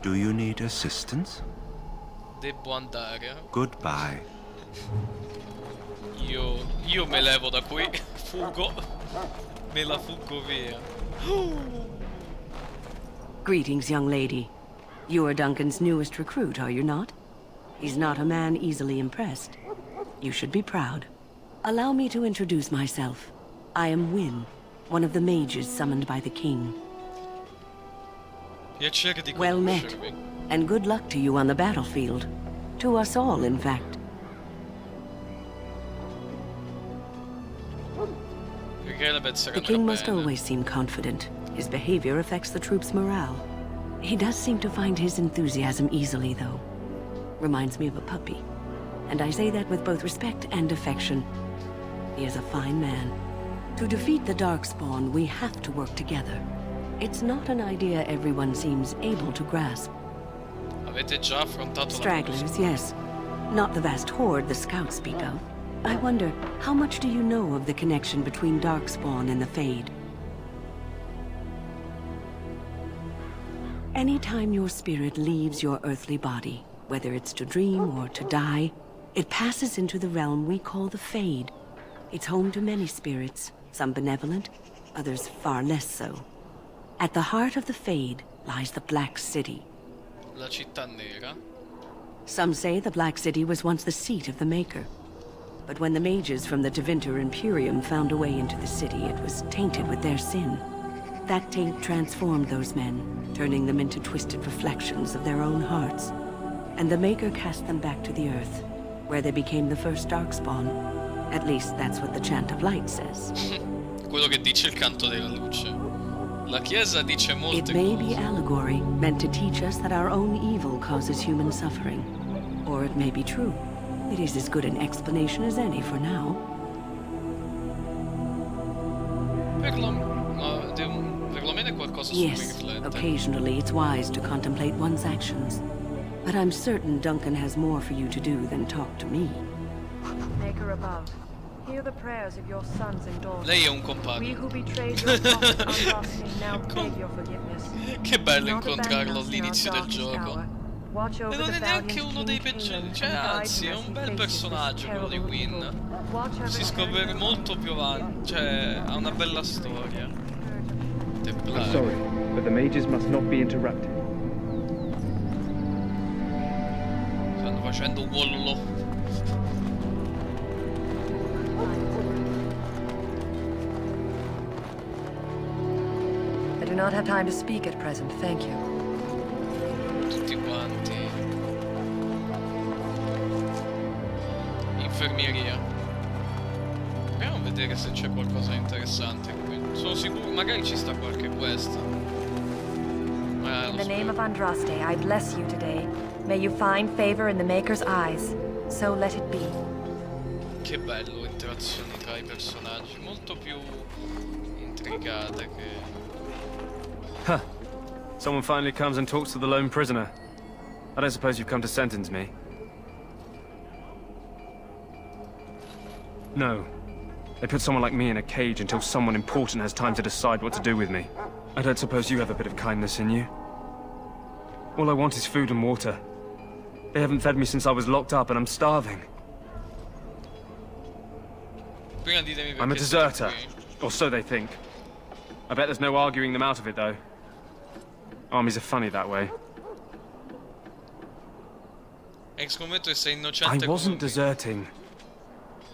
Do you need assistance? Devo andare. Goodbye. Io me levo da qui. Fugo. Me la fuggo via. Greetings, young lady. You are Duncan's newest recruit, are you not? He's not a man easily impressed. You should be proud. Allow me to introduce myself. I am Wynne, one of the mages summoned by the king. Piacere di Well met, conoscervi. and good luck to you on the battlefield. To us all, in fact. The king must always seem confident. His behavior affects the troops' morale. He does seem to find his enthusiasm easily, though. Reminds me of a puppy. And I say that with both respect and affection. He is a fine man. To defeat the Darkspawn, we have to work together. It's not an idea everyone seems able to grasp. Avete già affrontato Stragglers, yes. Not the vast horde the scouts speak of. I wonder, how much do you know of the connection between Darkspawn and the Fade? Anytime your spirit leaves your earthly body, whether it's to dream or to die, it passes into the realm we call the Fade. It's home to many spirits, some benevolent, others far less so. At the heart of the Fade lies the Black City. La città nera. Some say the Black City was once the seat of the Maker. But when the mages from the Tevinter Imperium found a way into the city, it was tainted with their sin. That taint transformed those men, turning them into twisted reflections of their own hearts. And the Maker cast them back to the Earth, where they became the first Darkspawn. At least that's what the Chant of Light says. Quello che dice il canto della luce. La Chiesa dice molte It may cose. be allegory, meant to teach us that our own evil causes human suffering. Or it may be true. It is as good an explanation as any for now. Perlomeno è qualcosa su Yes, cui riflettere. occasionally it's wise to contemplate one's actions. But I'm certain Duncan has more for you to do than talk to me. Maker above, hear the prayers of your sons and daughters. Lei è un compagno. We who betrayed your prophet Andraste now beg your forgiveness. Che bello Do not incontrarlo abandon us in our all'inizio del darkest gioco. hour. Watch E over non the è neanche valiant uno dei King peggiori, Caleb cioè and guide anzi è him as un he bel faces this personaggio quello di terrible Wynne. evil. Watch over Si the scopre molto più avanti, cioè ha una bella storia. I'm Templare. sorry, but the mages must not be interrupted. Stanno facendo un wollo. I do not have time to speak at present, thank you. Tutti quanti. Infermieria. Proviamo a vedere se c'è qualcosa di interessante qui. Sono sicuro, magari ci sta qualche quest. In the name of Andraste, I bless you today. May you find favor in the Maker's eyes. So let it be. Che bello, interazioni tra i personaggi, molto più intricate che... Huh. Someone finally comes and talks to the lone prisoner. I don't suppose you've come to sentence me. No. They put someone like me in a cage until someone important has time to decide what to do with me. I don't suppose you have a bit of kindness in you? All I want is food and water. They haven't fed me since I was locked up and I'm starving. Prima ditemi I'm a perché siete deserter, qui. or so they think. I bet there's no arguing them out of it, though. Armies are funny that way. È il scommetto che sei I innocente wasn't come... deserting.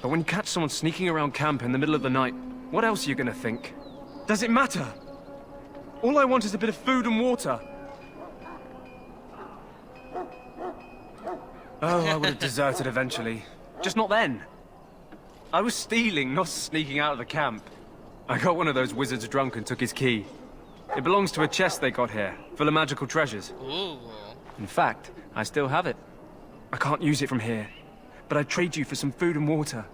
But when you catch someone sneaking around camp in the middle of the night, what else are you gonna think? Does it matter? All I want is a bit of food and water. Oh, I would have deserted eventually. Just not then. I was stealing, not sneaking out of the camp. I got one of those wizards drunk and took his key. It belongs to a chest they got here, full of magical treasures. Ooh. In fact, I still have it. I can't use it from here, but I'd trade you for some food and water.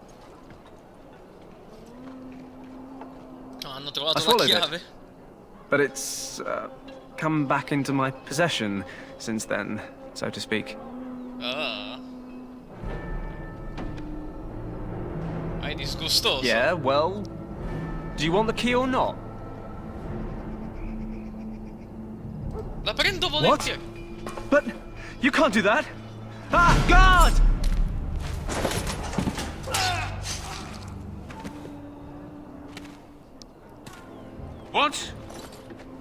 Oh, hanno I trovato la swallowed chiave. it, but it's come back into my possession since then, so to speak. Ah. È disgustoso. Yeah, well, do you want the key or not? La prendo volentieri. But you can't do that. Ah, God! What?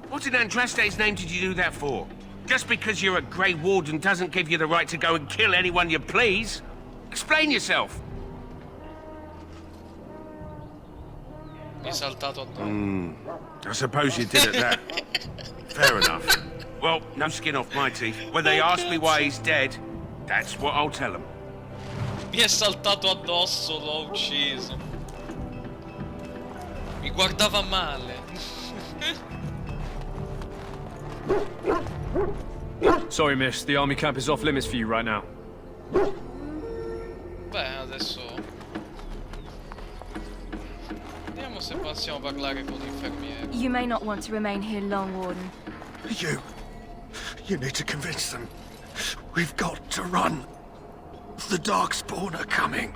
What in Andraste's name did you do that for? Just because you're a Grey Warden doesn't give you the right to go and kill anyone you please. Explain yourself. Mi è saltato addosso. I suppose you did at that. Fair enough. Well, no skin off my teeth. When they ask me why he's dead, that's what I'll tell them. Mi è saltato addosso, l'ho ucciso. Mi guardava male. Sorry, miss. The army camp is off limits for you right now. Beh, adesso... Vediamo se possiamo parlare con l'infermiere. You may not want to remain here long, Warden. You need to convince them. We've got to run. The Darkspawn are coming.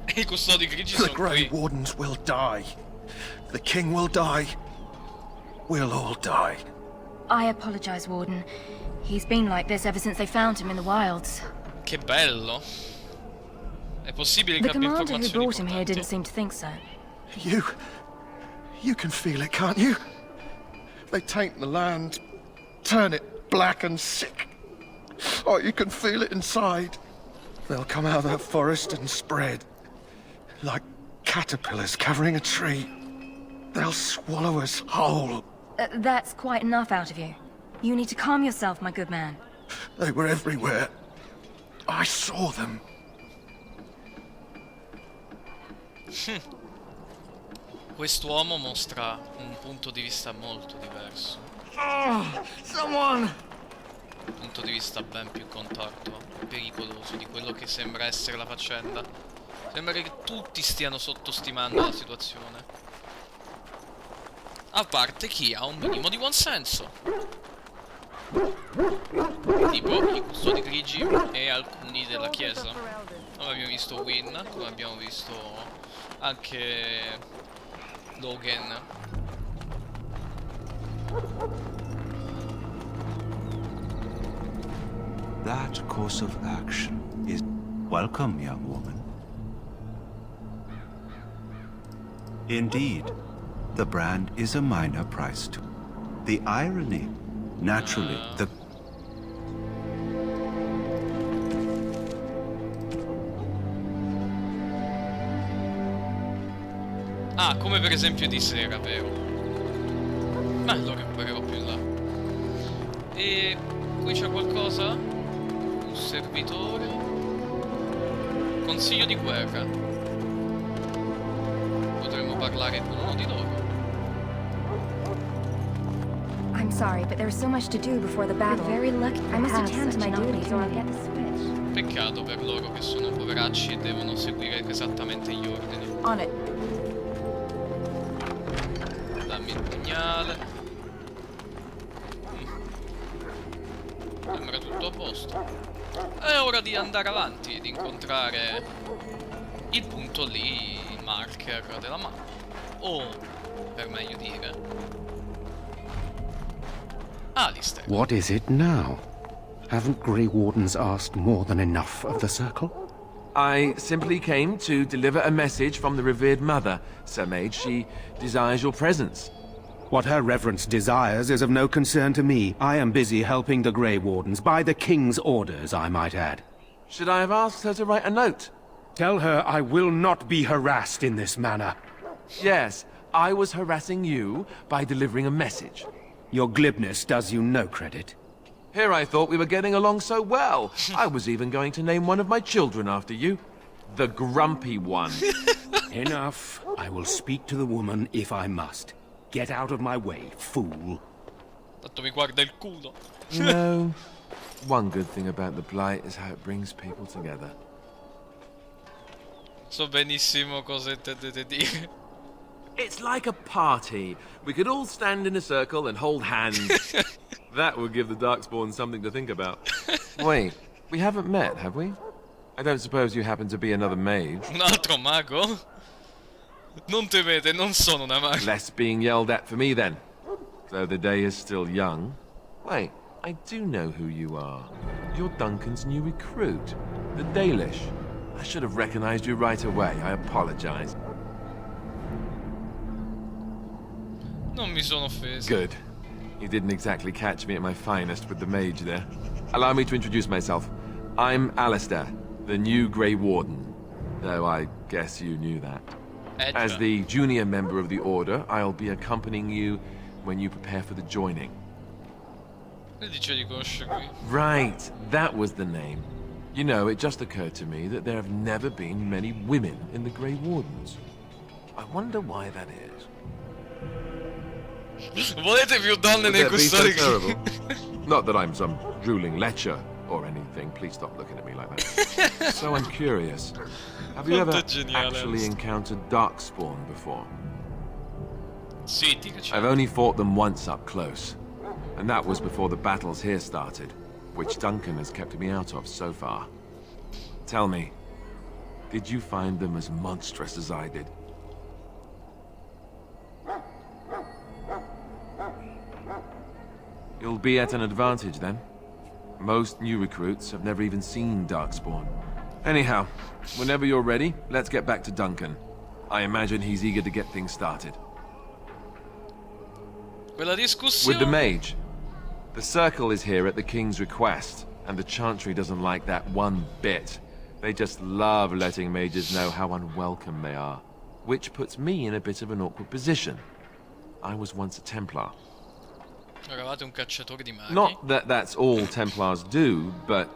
I custodi grigi The sono Grey qui. Wardens will die. The King will die. We'll all die. I apologize, Warden. He's been like this ever since they found him in the wilds. Che bello. È possibile The che abbia commander who informazioni brought him here importanti? didn't seem to think so. You can feel it, can't you? They taint the land, turn it black and sick. Oh, you can feel it inside. They'll come out of that forest and spread. Like caterpillars covering a tree. They'll swallow us whole. That's quite enough out of you. You need to calm yourself, my good man. They were everywhere. I saw them. Quest'uomo mostra un punto di vista molto diverso. Someone! Un punto di vista ben più contorto e pericoloso di quello che sembra essere la faccenda. Sembra che tutti stiano sottostimando la situazione. A parte chi ha un minimo di buonsenso. Tipo i custodi grigi e alcuni della chiesa. Come abbiamo visto Wynne, come abbiamo visto anche Logan. That course of action is welcome, young woman. Indeed, the brand is a minor price too. The irony, naturally, the... Ah, come per esempio di sera, vero? Ma lo recupererò più in là. E qui c'è qualcosa? Un servitore? Consiglio di guerra. Potremmo parlare con uno di loro. I'm sorry, but there's so much to do before the battle. You're very lucky. I must attend to my duties or I'll get the switch. Peccato per loro che sono poveracci e devono seguire esattamente gli ordini. On it. Dammi il pugnale. Sembra tutto a posto. È ora di andare avanti ed incontrare il punto lì, il marker della mappa. O, per meglio dire, Alistair. What is it now? Haven't Grey Wardens asked more than enough of the Circle? I simply came to deliver a message from the revered mother, Sir Mage. She desires your presence. What her reverence desires is of no concern to me. I am busy helping the Grey Wardens, by the King's orders, I might add. Should I have asked her to write a note? Tell her I will not be harassed in this manner. Yes, I was harassing you by delivering a message. Your glibness does you no credit. Here I thought we were getting along so well. I was even going to name one of my children after you. The Grumpy One. Enough. I will speak to the woman if I must. Get out of my way, fool. Tanto mi guarda il culo. You know, one good thing about the Blight is how it brings people together. So benissimo cosa intendete dire. It's like a party. We could all stand in a circle and hold hands. That would give the Darkspawn something to think about. Wait, we haven't met, have we? I don't suppose you happen to be another mage? Un altro mago? Non temete, non sono una maga. Less being yelled at for me then. Though the day is still young. Wait, I do know who you are. You're Duncan's new recruit, the Dalish. I should have recognized you right away. I apologize. Non mi sono offeso. Good. You didn't exactly catch me at my finest with the mage there. Allow me to introduce myself. I'm Alistair, the new Grey Warden. Though I guess you knew that. As the junior member of the Order, I'll be accompanying you when you prepare for the joining. Dice di conoscermi. Right, that was the name. You know, it just occurred to me that there have never been many women in the Grey Wardens. I wonder why that is. Volete più donne nei custodi? Not that I'm some drooling lecher or anything. Please stop looking at me like that. So I'm curious. Have you ever actually encountered Darkspawn before? Sì, dica. I've only fought them once up close. And that was before the battles here started, which Duncan has kept me out of so far. Tell me, did you find them as monstrous as I did? You'll be at an advantage then. Most new recruits have never even seen Darkspawn. Anyhow, whenever you're ready, let's get back to Duncan. I imagine he's eager to get things started. Quella discussione. With the mage. The Circle is here at the King's request, and the Chantry doesn't like that one bit. They just love letting mages know how unwelcome they are, which puts me in a bit of an awkward position. I was once a Templar. Eravate un cacciatore di maghi. Not that that's all Templars do, but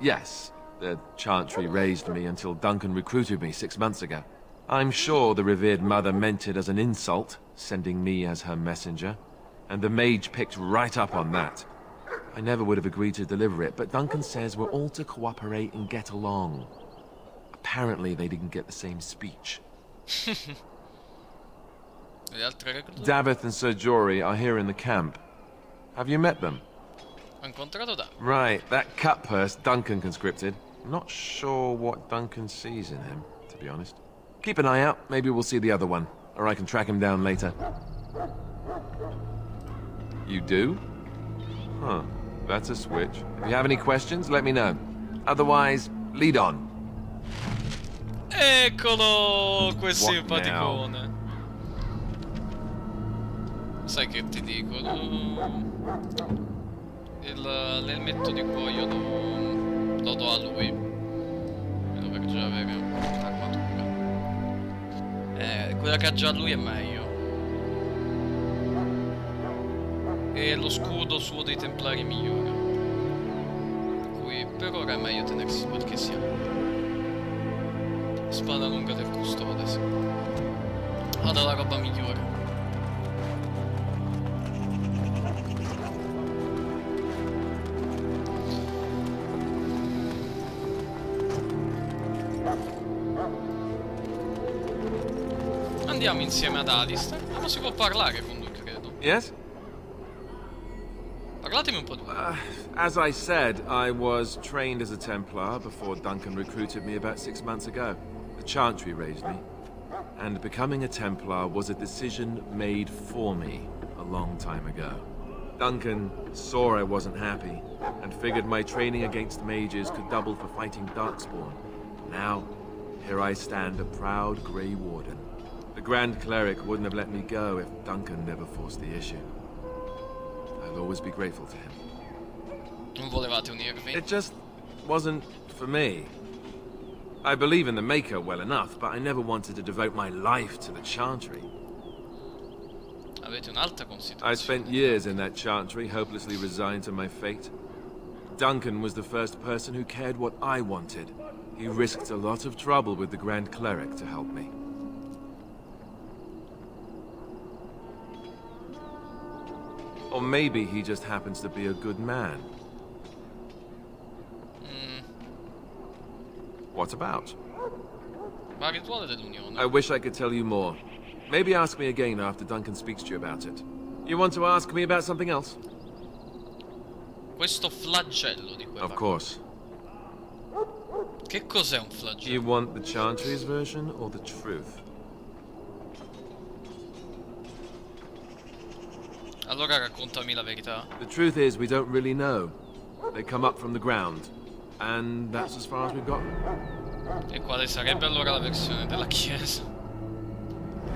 yes, the Chantry raised me until Duncan recruited me 6 months ago. I'm sure the revered mother meant it as an insult, sending me as her messenger, and the mage picked right up on that. I never would have agreed to deliver it, but Duncan says we're all to cooperate and get along. Apparently they didn't get the same speech. Davith and Sir Jory are here in the camp. Have you met them? Ho incontrato Davith. Right, that cut purse Duncan conscripted. I'm not sure what Duncan sees in him, to be honest. Keep an eye out, maybe we'll see the other one, or I can track him down later. You do? Huh, that's a switch. If you have any questions, let me know. Otherwise, lead on. Eccolo, quel simpaticone. Sai che ti dico? L'elmetto di cuoio lo do a lui. Vedo per già avere un'armatura. Quella che ha già lui è meglio. E lo scudo suo dei Templari è migliore. Per cui per ora è meglio tenersi quel che sia. Spada lunga del custode, sì. Vado la roba migliore. Andiamo insieme ad Alistair. Ma si può parlare con lui, credo. Yes? Parlatemi un po' di As I said, I was trained as a Templar before Duncan recruited me about 6 months ago. The Chantry raised me. And becoming a Templar was a decision made for me a long time ago. Duncan saw I wasn't happy, and figured my training against mages could double for fighting Darkspawn. Now, here I stand, a proud Grey Warden. The Grand Cleric wouldn't have let me go if Duncan never forced the issue. I'll always be grateful to him. Non volevate unirvi? It just wasn't for me. I believe in the Maker well enough, but I never wanted to devote my life to the Chantry. Avete un'alta considerazione. I spent years in that Chantry, hopelessly resigned to my fate. Duncan was the first person who cared what I wanted. He risked a lot of trouble with the Grand Cleric to help me. Or maybe he just happens to be a good man. What about? Ma rituale dell'unione. I wish I could tell you more. Maybe ask me again after Duncan speaks to you about it. You want to ask me about something else? Questo flagello di cui Of course. Che cos'è un flagello? You want the Chantry's version or the truth? Allora raccontami la verità. The truth is, we don't really know. They come up from the ground. And that's as far as we've gotten. E quale sarebbe allora la versione della Chiesa?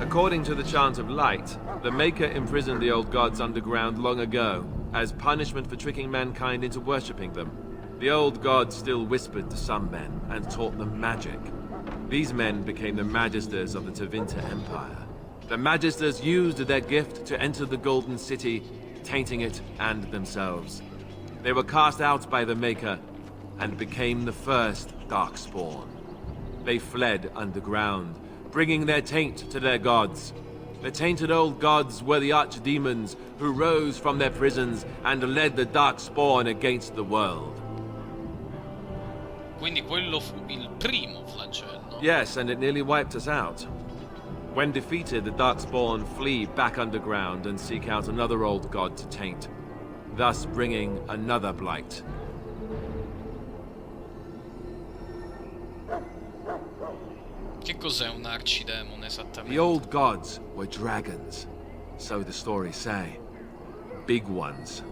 According to the Chant of Light, the Maker imprisoned the old gods underground long ago, as punishment for tricking mankind into worshipping them. The old gods still whispered to some men, and taught them magic. These men became the Magisters of the Tevinter Empire. The Magisters used their gift to enter the Golden City, tainting it and themselves. They were cast out by the Maker, and became the first Darkspawn. They fled underground, bringing their taint to their gods. The tainted old gods were the archdemons who rose from their prisons and led the Darkspawn against the world. Quindi quello fu il primo flagello. Yes, and it nearly wiped us out. When defeated, the Darkspawn flee back underground and seek out another old god to taint, thus bringing another blight. Che cos'è un arcidemone esattamente? The old gods were dragons, so the stories say. Big ones.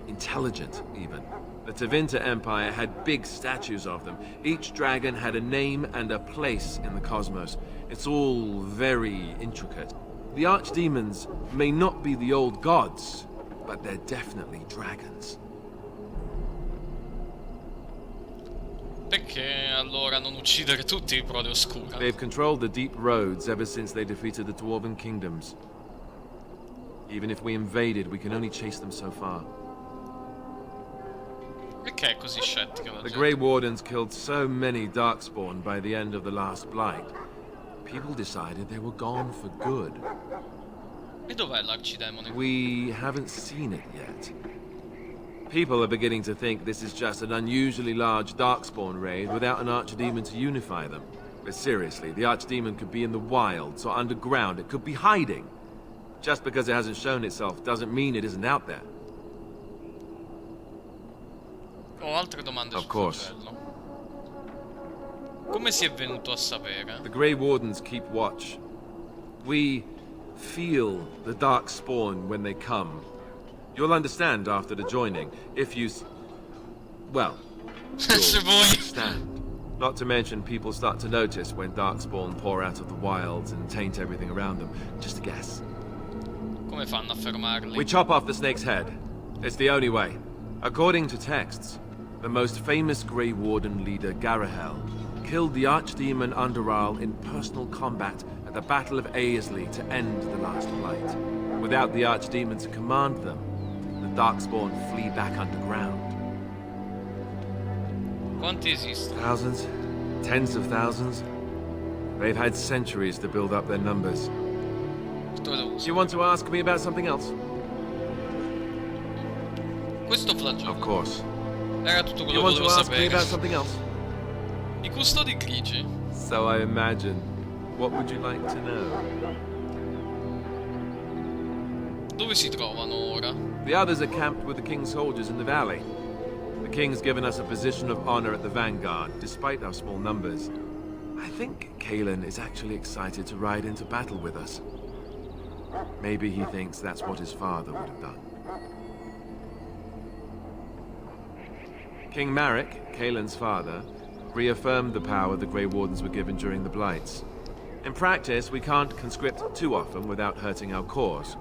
Intelligent, even. The Tevinter Empire had big statues of them. Each dragon had a name and a place in the cosmos. It's all very intricate. The archdemons may not be the old gods, but they're definitely dragons. Perché allora non uccidere tutti i prodi oscura? They've controlled the deep roads ever since they defeated the Dwarven kingdoms. Even if we invaded, we can only chase them so far. Perché è così scettica la The gente? Grey Wardens killed so many Darkspawn by the end of the last Blight. People decided they were gone for good. E dov'è l'arcidemone? We haven't seen it yet. People are beginning to think this is just an unusually large Darkspawn raid without an archdemon to unify them. But seriously, the archdemon could be in the wilds or underground. It could be hiding. Just because it hasn't shown itself doesn't mean it isn't out there. Ho altre domande sul flagello. Come si è venuto a sapere? The Grey Wardens keep watch. We feel the Darkspawn when they come. You'll understand after the joining, if you... well, you'll understand. Not to mention, people start to notice when Darkspawn pour out of the wilds and taint everything around them. Just a guess. Come fanno a fermarli? We chop off the snake's head. It's the only way. According to texts, the most famous Grey Warden leader, Garahel, killed the Archdemon Underal in personal combat at the Battle of Aesley to end the last Blight. Without the Archdemon to command them, the Darkspawn flee back underground. Quanti esistono? Thousands? Tens of thousands? They've had centuries to build up their numbers. Do you want to ask me about something else? Questo flagello. Of course. Era tutto quello You che want to volevo ask me sapere. about something else? I custodi grigi. So I imagine. What would you like to know? Dove si trovano ora? The others are camped with the king's soldiers in the valley. The king's given us a position of honor at the vanguard, despite our small numbers. I think Kalen is actually excited to ride into battle with us. Maybe he thinks that's what his father would have done. King Marek, Kalen's father, reaffirmed the power the Grey Wardens were given during the Blights. In practice, we can't conscript too often without hurting our cause.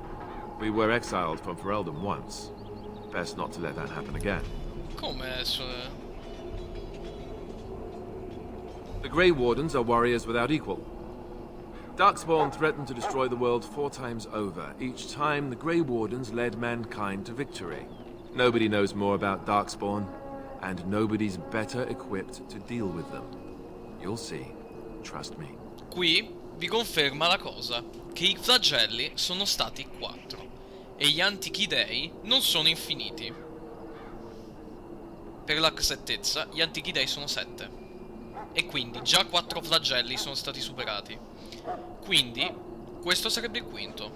We were exiled from Ferelden once. Best not to let that happen again. Come The Grey Wardens are warriors without equal. Darkspawn threatened to destroy the world 4 times over. Each time, the Grey Wardens led mankind to victory. Nobody knows more about Darkspawn, and nobody's better equipped to deal with them. You'll see. Trust me. Qui vi conferma la cosa, che i flagelli sono stati 4 e gli antichi dei non sono infiniti. Per l'accuratezza, gli antichi dei sono 7. E quindi già 4 flagelli sono stati superati. Quindi, questo sarebbe il quinto.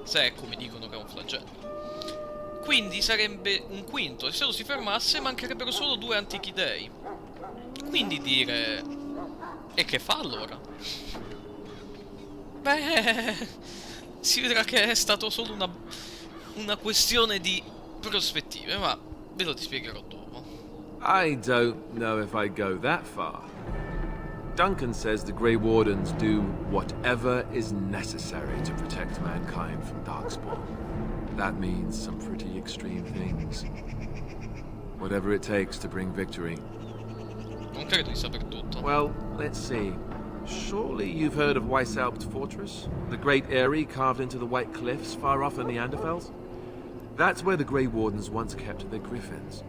Se è come dicono che è un flagello. Quindi sarebbe un quinto, e se lo si fermasse mancherebbero solo 2 antichi dei. Quindi dire... E che fa allora? Beh... Si vedrà che è stato solo una questione di prospettive, ma ve lo spiegherò dopo. I don't know if I go that far. Duncan says the Grey Wardens do whatever is necessary to protect mankind from Darkspawn. That means some pretty extreme things. Whatever it takes to bring victory. Non credo di saper tutto. Well, let's see. Surely you've heard of Weishaupt Fortress? The great eyrie carved into the White Cliffs far off in the Anderfels? That's where the Grey Wardens once kept their griffins.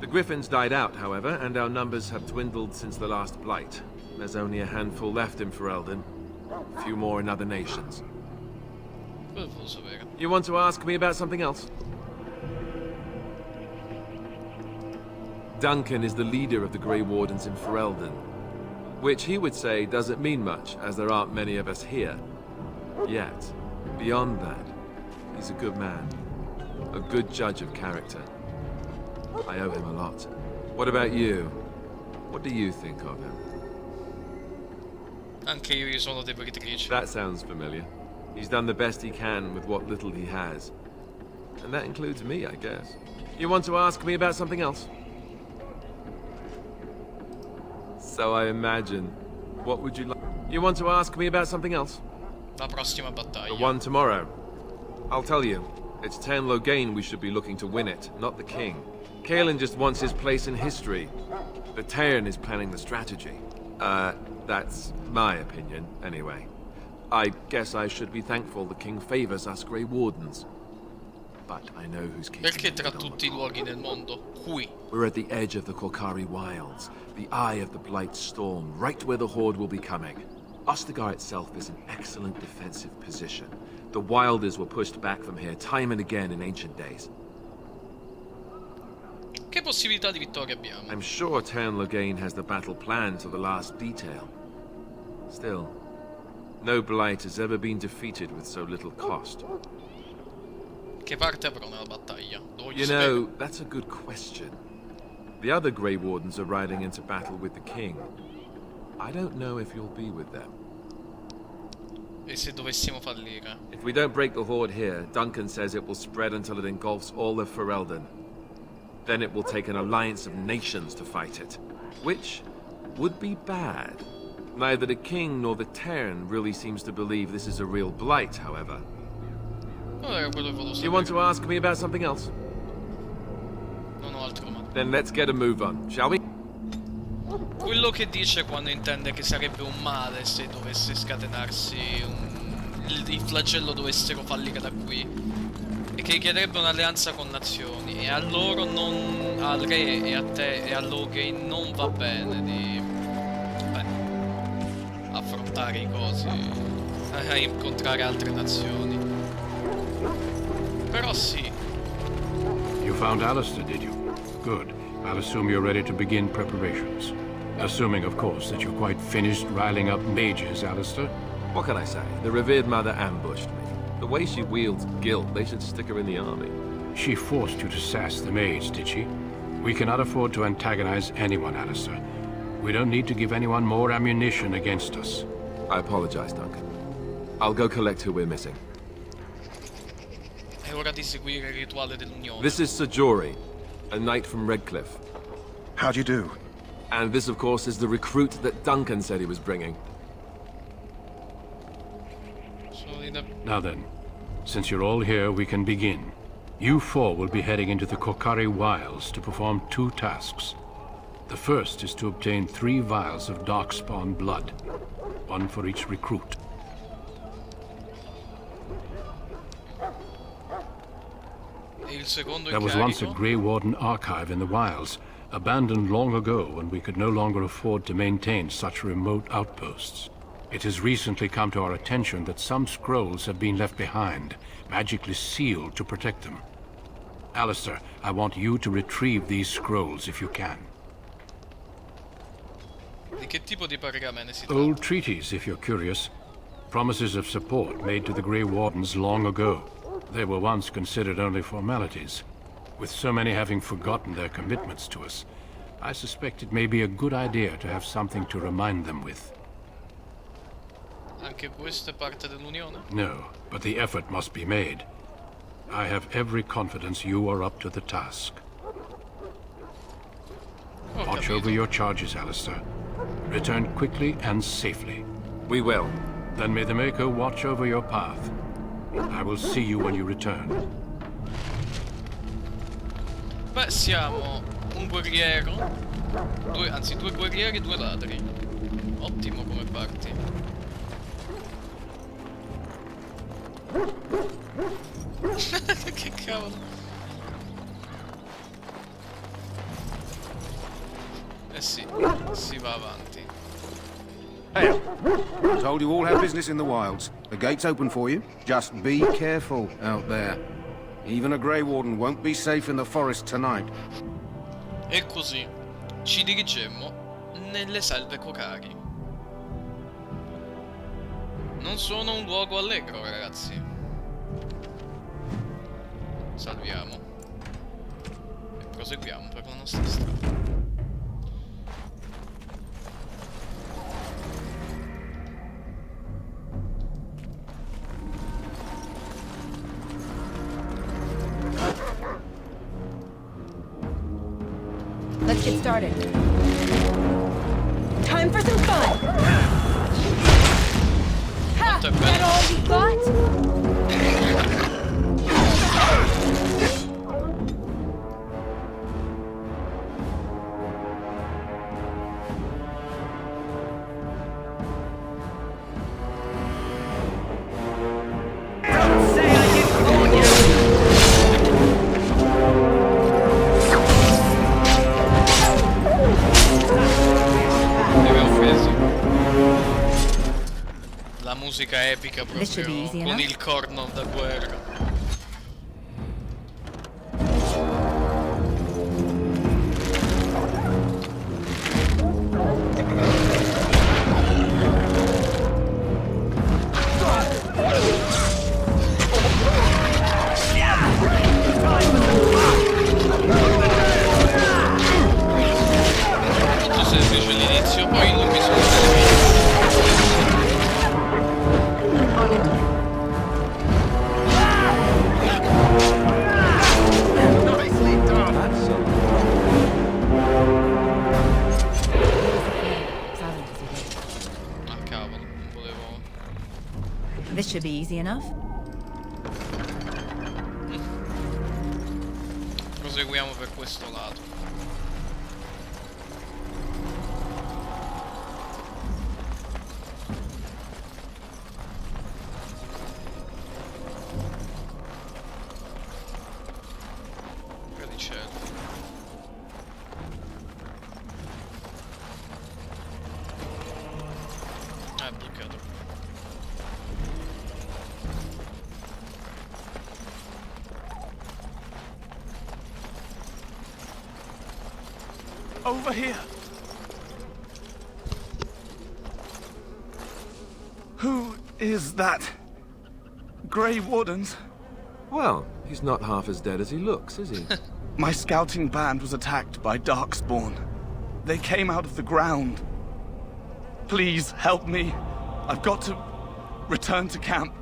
The griffins died out, however, and our numbers have dwindled since the last blight. There's only a handful left in Ferelden. A few more in other nations. You want to ask me about something else? Duncan is the leader of the Grey Wardens in Ferelden, which he would say doesn't mean much, as there aren't many of us here. Yet, beyond that, he's a good man, a good judge of character. I owe him a lot. What about you? What do you think of him? Anche io sono depritrice. That sounds familiar. He's done the best he can with what little he has. And that includes me, I guess. You want to ask me about something else? So I imagine. What would you like? You want to ask me about something else? La prossima battaglia. The one tomorrow. I'll tell you. It's Tairn Loghain we should be looking to win it, not the king. Caelan just wants his place in history. But Tairn is planning the strategy. That's my opinion, anyway. I guess I should be thankful the king favors us Grey Wardens. But I know who's keeping. Perché tra tutti i luoghi del mondo, qui? We're at the edge of the Korkari Wilds, the eye of the Blight Storm, right where the Horde will be coming. Ostagar itself is an excellent defensive position. The Wilders were pushed back from here time and again in ancient days. Che possibilità di vittoria abbiamo? I'm sure Tairn Loghain has the battle planned to the last detail. Still, no Blight has ever been defeated with so little cost. Che parte avrò nella battaglia? You know, that's a good question. The other Grey Wardens are riding into battle with the king. I don't know if you'll be with them. E se dovessimo fallire? If we don't break the Horde here, Duncan says it will spread until it engulfs all of Ferelden. Then it will take an alliance of nations to fight it, which would be bad. Neither the king nor the Tairn really seems to believe this is a real blight, however. You want to ask me about something else? Non ho altro ma. Then let's get a move on, shall we? Quello che dice quando intende che sarebbe un male se dovesse scatenarsi il flagello dovessero fallire da qui, e che chiederebbe un'alleanza con nazioni, e a loro non, al re e a te e a Loghain non va bene di affrontare i cosi, a incontrare altre nazioni. Però sì. You found Alistair, did you? Good. I'll assume you're ready to begin preparations. Assuming, of course, that you're quite finished riling up mages, Alistair. What can I say? The revered mother ambushed me. The way she wields guilt, they should stick her in the army. She forced you to sass the mage, did she? We cannot afford to antagonize anyone, Alistair. We don't need to give anyone more ammunition against us. I apologize, Duncan. I'll go collect who we're missing. È ora di seguire il rituale dell'unione. This is Sajori, a knight from Redcliffe. How'd you do? And this, of course, is the recruit that Duncan said he was bringing. Now then, since you're all here, we can begin. You four will be heading into the Kokari Wilds to perform 2 tasks. The first is to obtain 3 vials of darkspawn blood, 1 for each recruit. There was once a Grey Warden archive in the wilds, abandoned long ago when we could no longer afford to maintain such remote outposts. It has recently come to our attention that some scrolls have been left behind, magically sealed to protect them. Alistair, I want you to retrieve these scrolls if you can. Di che tipo di pergamene si tratta? Old treaties, if you're curious. Promises of support made to the Grey Wardens long ago. They were once considered only formalities. With so many having forgotten their commitments to us, I suspect it may be a good idea to have something to remind them with. Anche questa è parte dell'Unione? No, but the effort must be made. I have every confidence you are up to the task. Watch over your charges, Alistair. Return quickly and safely. We will. Then may the Maker watch over your path. I will see you when you return. Beh, siamo un guerriero, anzi 2 guerrieri e 2 ladri. Ottimo come parti. Che cavolo. Eh sì, si va avanti. Hey, I told you all have business in the wilds. The gate's open for you. Just be careful out there. Even a Grey Warden won't be safe in the forest tonight. E così ci dirigemmo nelle selve Kokari. Non sono un luogo allegro, ragazzi. Salviamo e proseguiamo per la nostra strada. Let's get started. Time for some fun! Ha! That all you got? Musica epica proprio con il corno da guerra. Molto semplice all'inizio, poi non mi sono This should be easy enough. Proseguiamo per questo lato. Radicelli. È bloccato. Over here. Who is that? Grey Wardens? Well, he's not half as dead as he looks, is he? My scouting band was attacked by Darkspawn. They came out of the ground. Please help me. I've got to return to camp.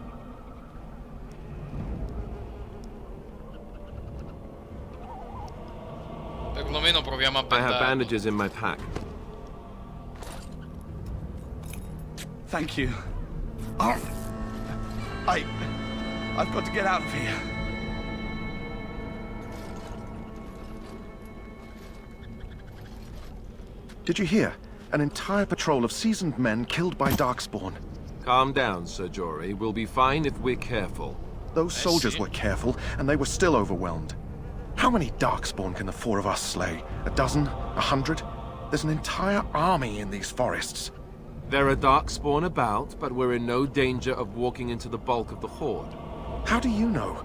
Perlomeno proviamo a I have bendarlo. bandages in my pack. Thank you. Oh. I've got to get out of here. Did you hear? An entire patrol of seasoned men killed by Darkspawn. Calm down, Sir Jory. We'll be fine if we're careful. Those soldiers were careful, and they were still overwhelmed. How many Darkspawn can the four of us slay? A dozen? 100? There's an entire army in these forests. There are Darkspawn about, but we're in no danger of walking into the bulk of the Horde. How do you know?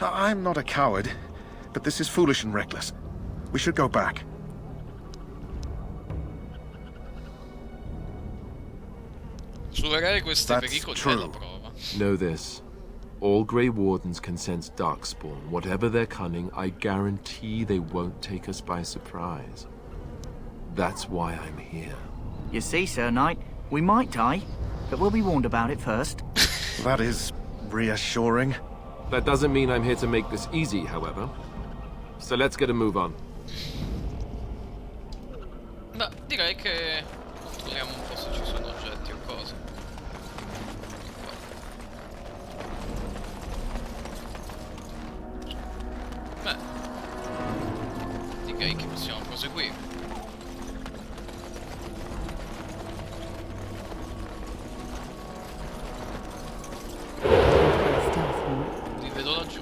I'm not a coward, but this is foolish and reckless. We should go back. Superare questo pericoli è la prova. Know this. All Grey Wardens can sense Darkspawn. Whatever their cunning, I guarantee they won't take us by surprise. That's why I'm here. You see, Sir Knight, we might die, but we'll be warned about it first. That is reassuring. That doesn't mean I'm here to make this easy, however. So let's get a move on. Ma direi che controlliamo un po' se ci sono oggetti o cose. Beh, direi che possiamo proseguire. Vi vedo laggiù.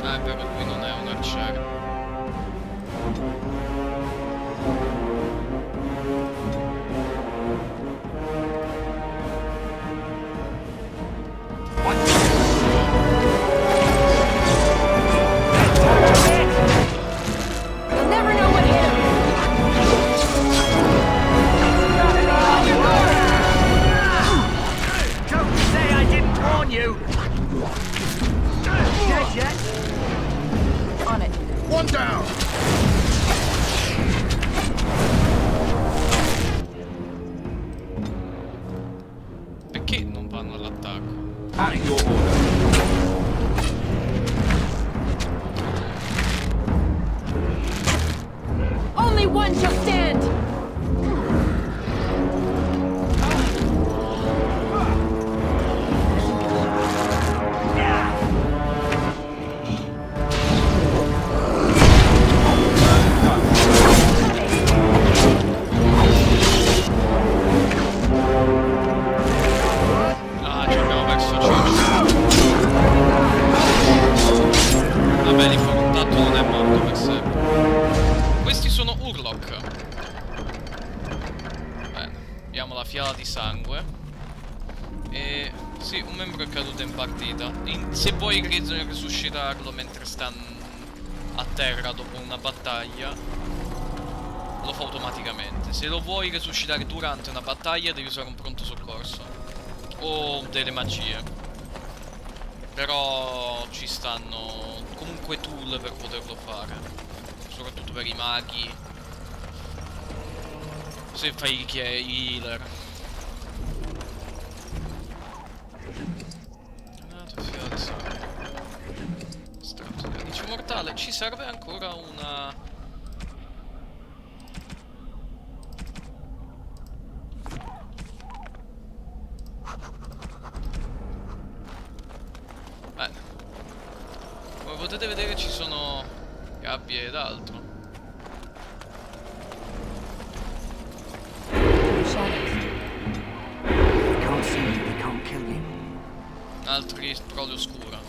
Ah, è vero, lui non è un arciere. You'll never know what hit him. Don't say I didn't warn you! Dead yet? On it. One down! Perché non vanno all'attacco? At your order. Only one shall stand. Ah, ci abbiamo perso Ciccio. Vabbè, l'infortunato non è morto per sempre. Questi sono Urlock. Bene, abbiamo la fiala di sangue. E sì, un membro è caduto in partita. Se vuoi resuscitarlo mentre sta a terra dopo una battaglia, lo fa automaticamente. Se lo vuoi resuscitare durante una battaglia, devi usare un pronto soccorso o delle magie. Però ci stanno comunque tool per poterlo fare, soprattutto per i maghi, se fai chi è healer. Stratto di radice mortale. Ci serve ancora una... Bene. Come potete vedere ci sono gabbie ed altro. They can't see you, they can't kill you. Altri prole oscura.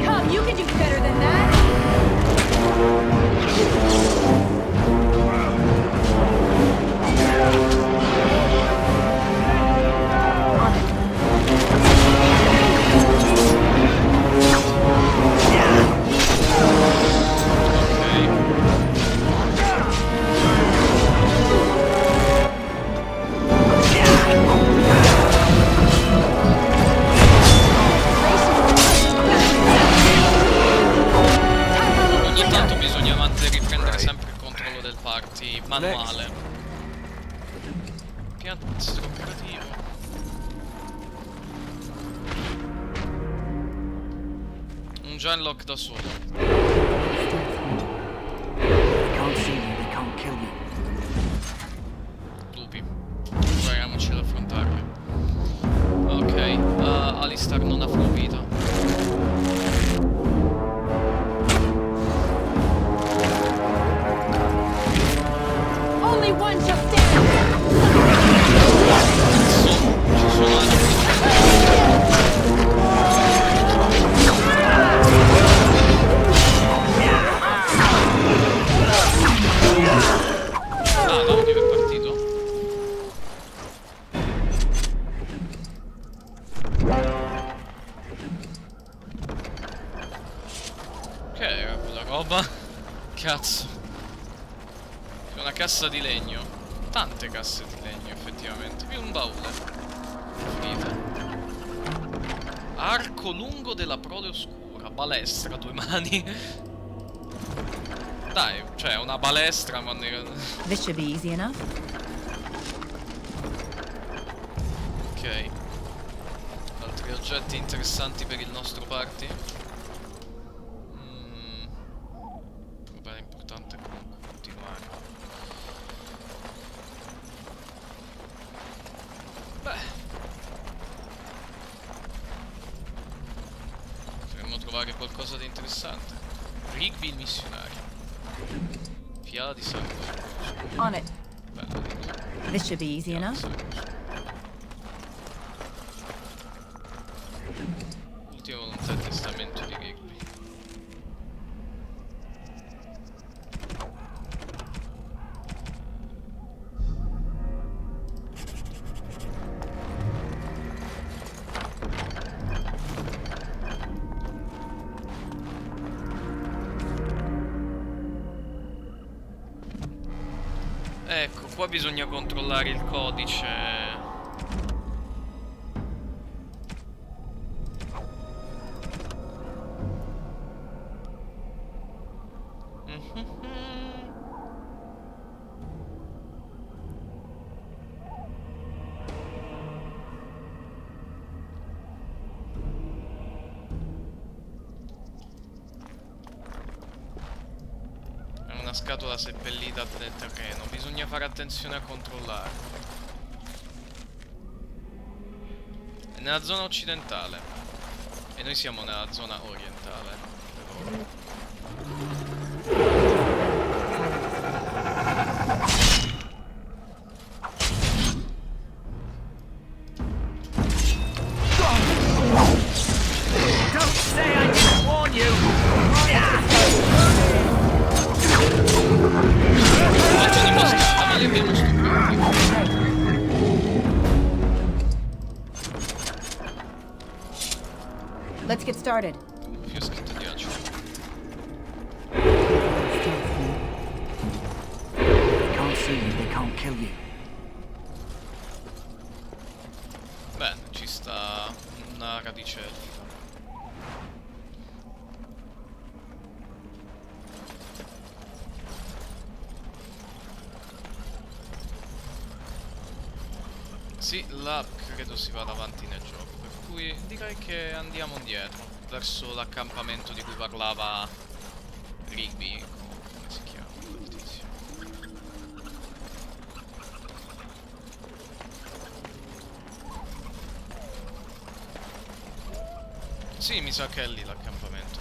Come, you can do better than that. On it. Genlock da solo. They can't see you, they can't kill you. Lupi. Proviamoci ad affrontarli. Ok, Alistar non ha fluito. Only one shall stand! Ci sono Ah, no, dove è partito? Che era quella roba? Cazzo. C'è una cassa di legno. Tante casse di legno, effettivamente. Più un baule. Finite. Arco lungo della prole oscura. Balestra, 2 mani. Dai, cioè, una balestra, ma... This should be easy enough. Ok. Altri oggetti interessanti per il nostro party? Vabbè, è importante comunque continuare. Beh. Potremmo trovare qualcosa di interessante. Rigby il missionario. Fiala di sangue. On it. Bello di nuovo. This should be easy enough. Ultima volontà e testamento di Rigby. Ecco, qua bisogna controllare il codice. Una scatola seppellita nel terreno, bisogna fare attenzione a controllare. È nella zona occidentale e noi siamo nella zona orientale. Don't say I didn't warn you! Ma li abbiamo stupiti. Let's get started. Fioschetto di accio. They can't see you, they can't kill you. Bene, ci sta una radicella. Sì, là credo si vada avanti nel gioco, per cui direi che andiamo indietro, verso l'accampamento di cui parlava Rigby, come si chiama quel tizio? Sì, mi sa che è lì l'accampamento.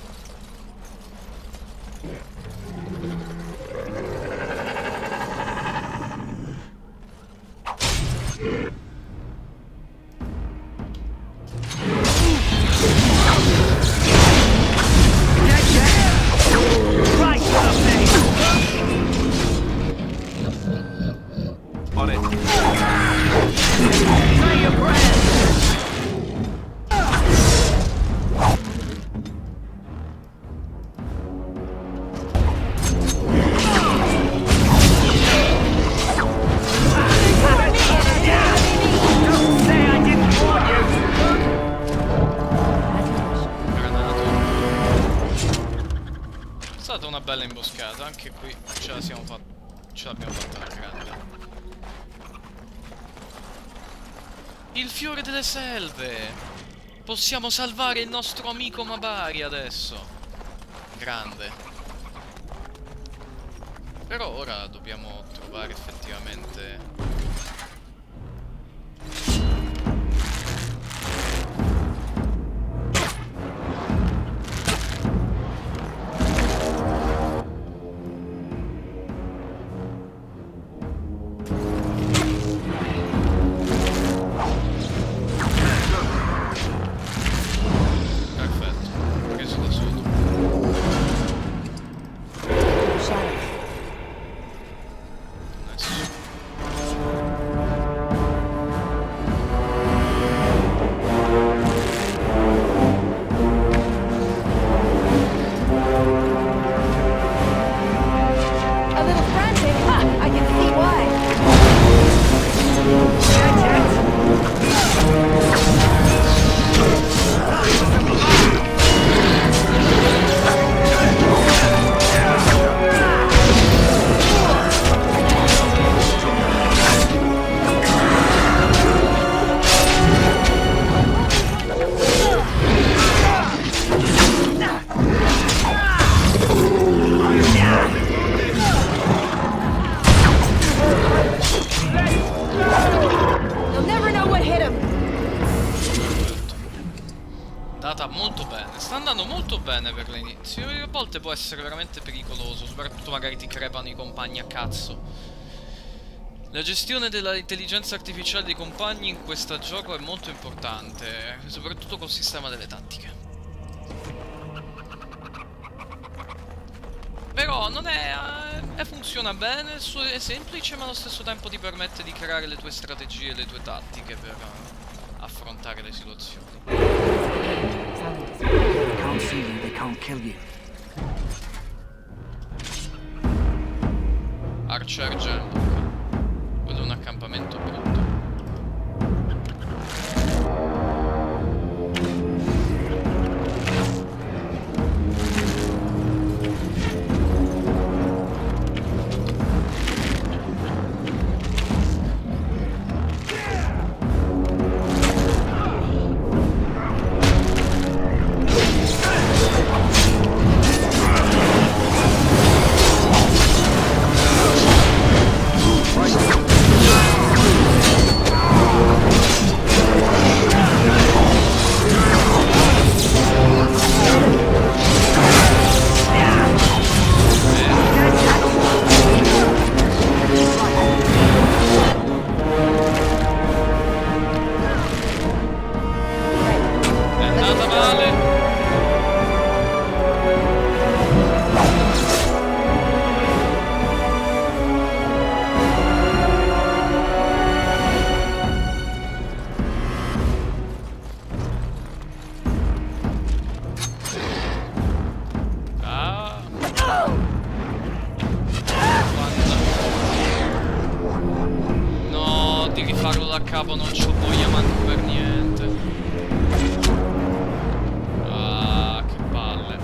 On it. Try your breath! È stata una bella imboscata, anche qui ce l'abbiamo fatta alla grande. Il fiore delle selve! Possiamo salvare il nostro amico Mabari adesso. Grande. Però ora dobbiamo trovare effettivamente... Molto bene, sta andando molto bene per l'inizio. A volte può essere veramente pericoloso, soprattutto magari ti crepano i compagni a cazzo. La gestione dell'intelligenza artificiale dei compagni in questo gioco è molto importante, soprattutto col sistema delle tattiche. Però non è... funziona bene, è semplice, ma allo stesso tempo ti permette di creare le tue strategie e le tue tattiche per affrontare le situazioni. They can't see you, they can't kill you. Archer Jam. Quello è un accampamento brutto. capo, non c'ho voglia manco per niente. Ah, che palle.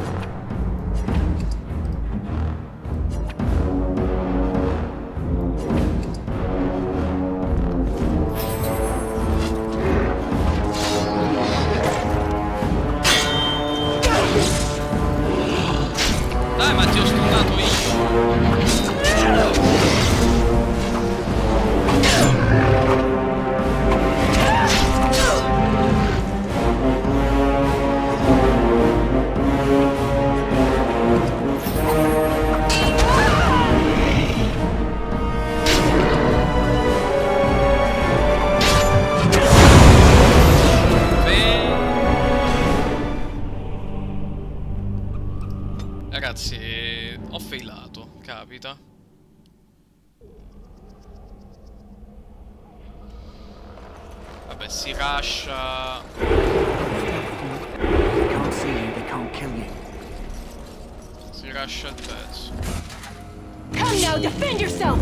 Dai, ma ti ho stunnato io. Ragazzi, ho failato, capita. Vabbè, si rusha. Si rusha il pezzo. Come now, defend yourself!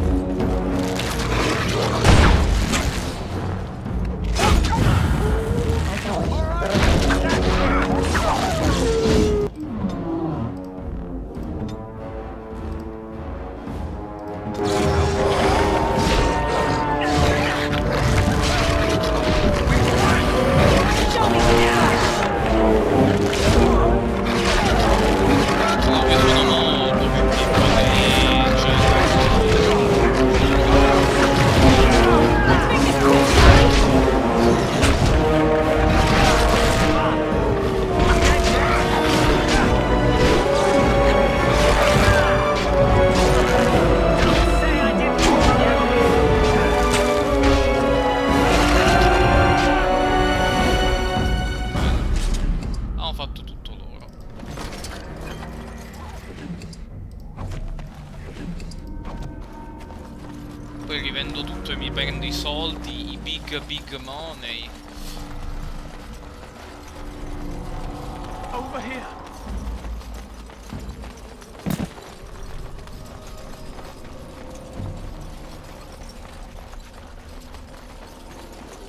i soldi, i big money. Over here.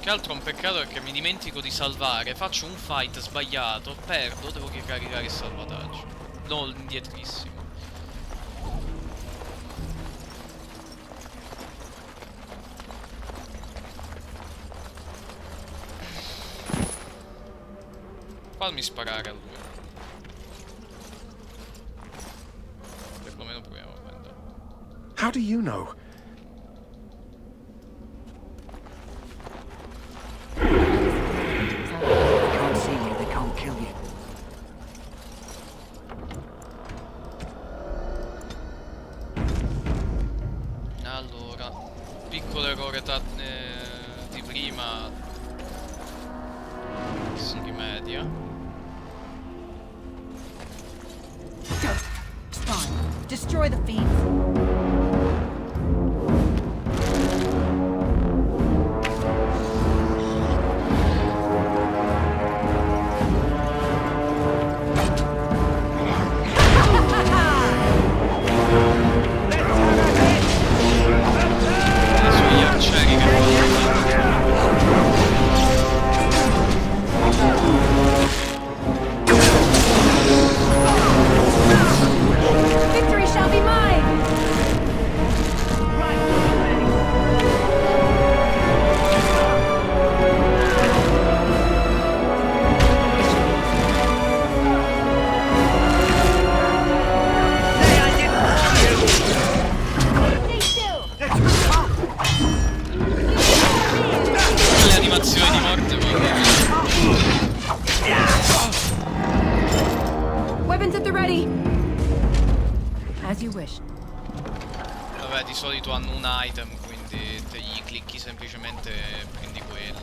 Che altro un peccato è che mi dimentico di salvare. Faccio un fight sbagliato, perdo, devo ricaricare il salvataggio. No, indietrissimo. Fammi sparare a lui. Perlomeno proviamo a prendere. How do you know? They can't see you, they can't kill you. Allora, piccolo errore di prima si rimedia. Spawn. Destroy the fiends. Victory shall be mine! Le animazioni di morte Weapons at the ready! As you wish. Vabbè, di solito hanno un item, quindi te gli clicchi semplicemente e prendi quello.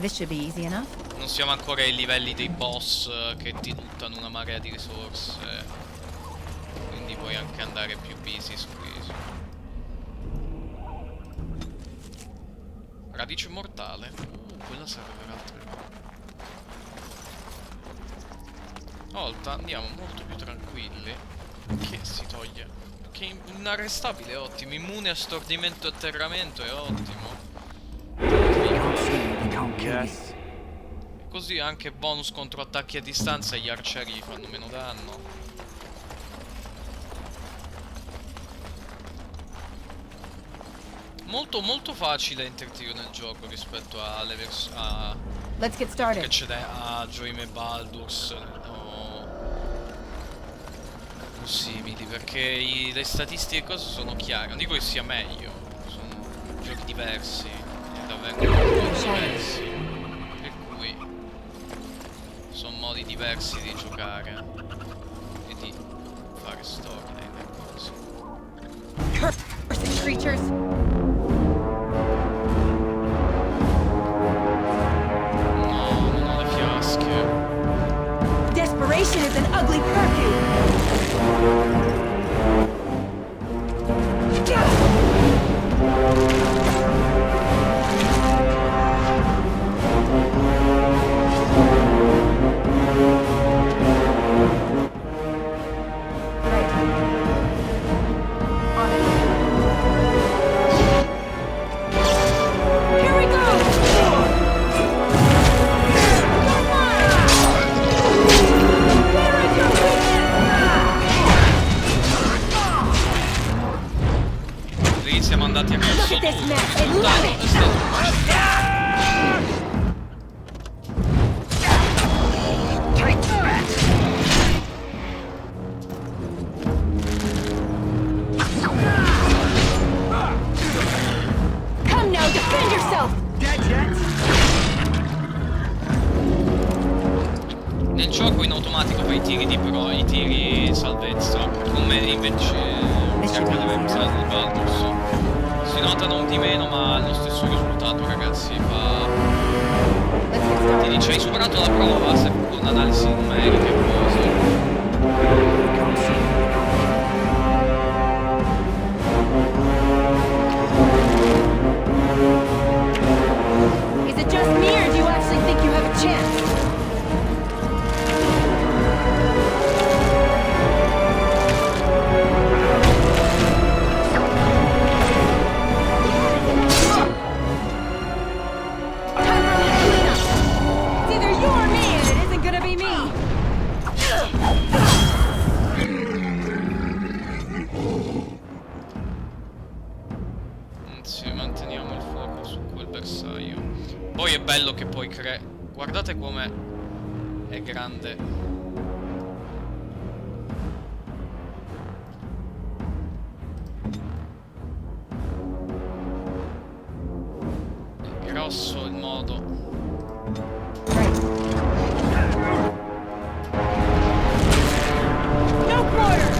This should be easy enough. Non siamo ancora ai livelli dei boss che ti buttano una marea di risorse, quindi puoi anche andare più busy su questo. Radice mortale. Quella serve per altre cose. Volta andiamo molto più tranquilli. Che si toglie? Che inarrestabile è ottimo. Immune a stordimento e atterramento è ottimo. Yes. Così anche bonus contro attacchi a distanza e gli arcieri fanno meno danno. Molto facile Intertiro nel gioco rispetto alle Let's get started. che c'è a Joim e Baldur's o simili, perché le statistiche e cose sono chiare. Non dico che sia meglio, sono giochi diversi e davvero diversi, per cui sono modi diversi di giocare e di fare storyline e cose. Cursed creatures! Desperation is an ugly Here we go! Lì siamo andati a cazzo tutti, il risultato è stato Come now, defend yourself! nel gioco in automatico fai i tiri di pro, i tiri salvezza, come invece si accadeva in Baldur's. Si notano di meno ma lo stesso risultato, ragazzi, ti dice hai superato la prova se con analisi numeriche e cose. bersaglio. Poi è bello che poi guardate come è grande. È grosso il modo. No quarter!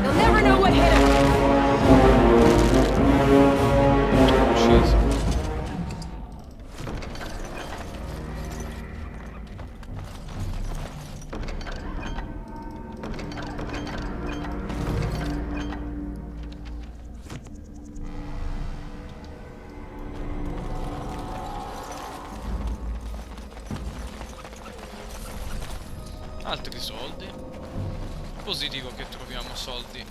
They'll never know what hit him! Altri soldi. Positivo che troviamo soldi.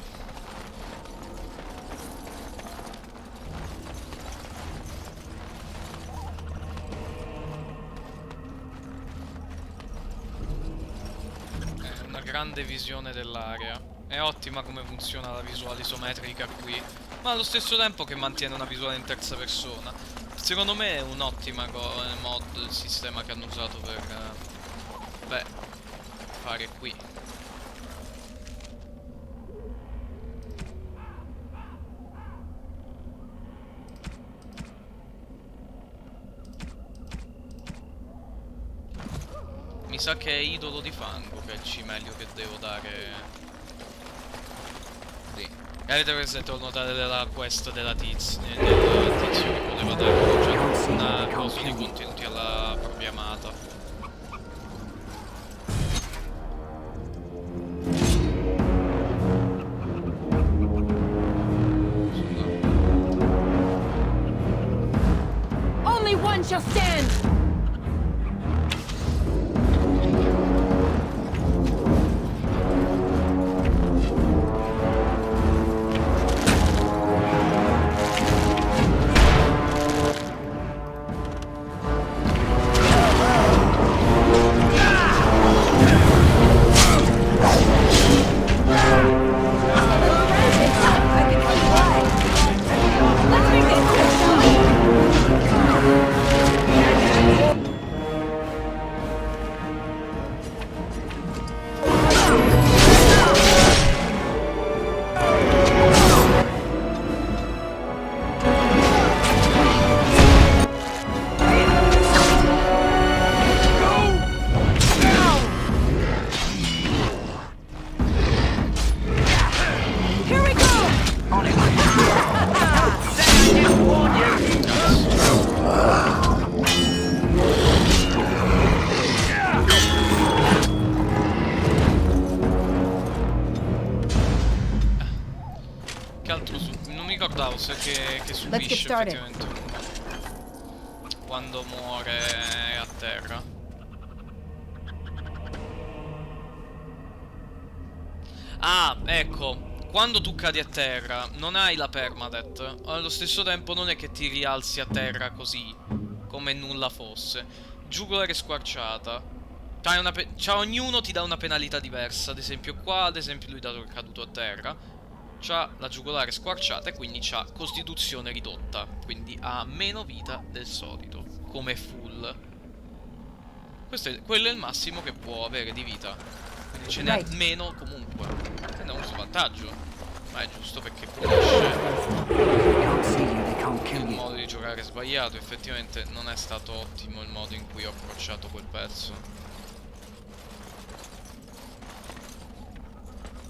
È una grande visione dell'area. È ottima come funziona la visuale isometrica qui, ma allo stesso tempo che mantiene una visuale in terza persona. Secondo me è un'ottima mod il sistema che hanno usato per fare qui. Mi sa che è idolo di fango che è il cimelio che devo dare. Sì. E avete presente, ho notato della quest della del tizio che poteva dare una cosa di contenuti alla propria amata. Only one shall stand! Che subisce effettivamente quando muore a terra. Ah, ecco, quando tu cadi a terra non hai la permadeath. Allo stesso tempo non è che ti rialzi a terra così, come nulla fosse. Giugolare squarciata. Ognuno ti dà una penalità diversa. Ad esempio qua, ad esempio lui dato che è caduto a terra c'ha la giugolare squarciata e quindi c'ha costituzione ridotta, quindi ha meno vita del solito, come full. Quello è il massimo che può avere di vita, quindi ce n'è meno comunque. Prende uno svantaggio, ma è giusto perché punisce il modo di giocare sbagliato. Effettivamente non è stato ottimo il modo in cui ho approcciato quel pezzo.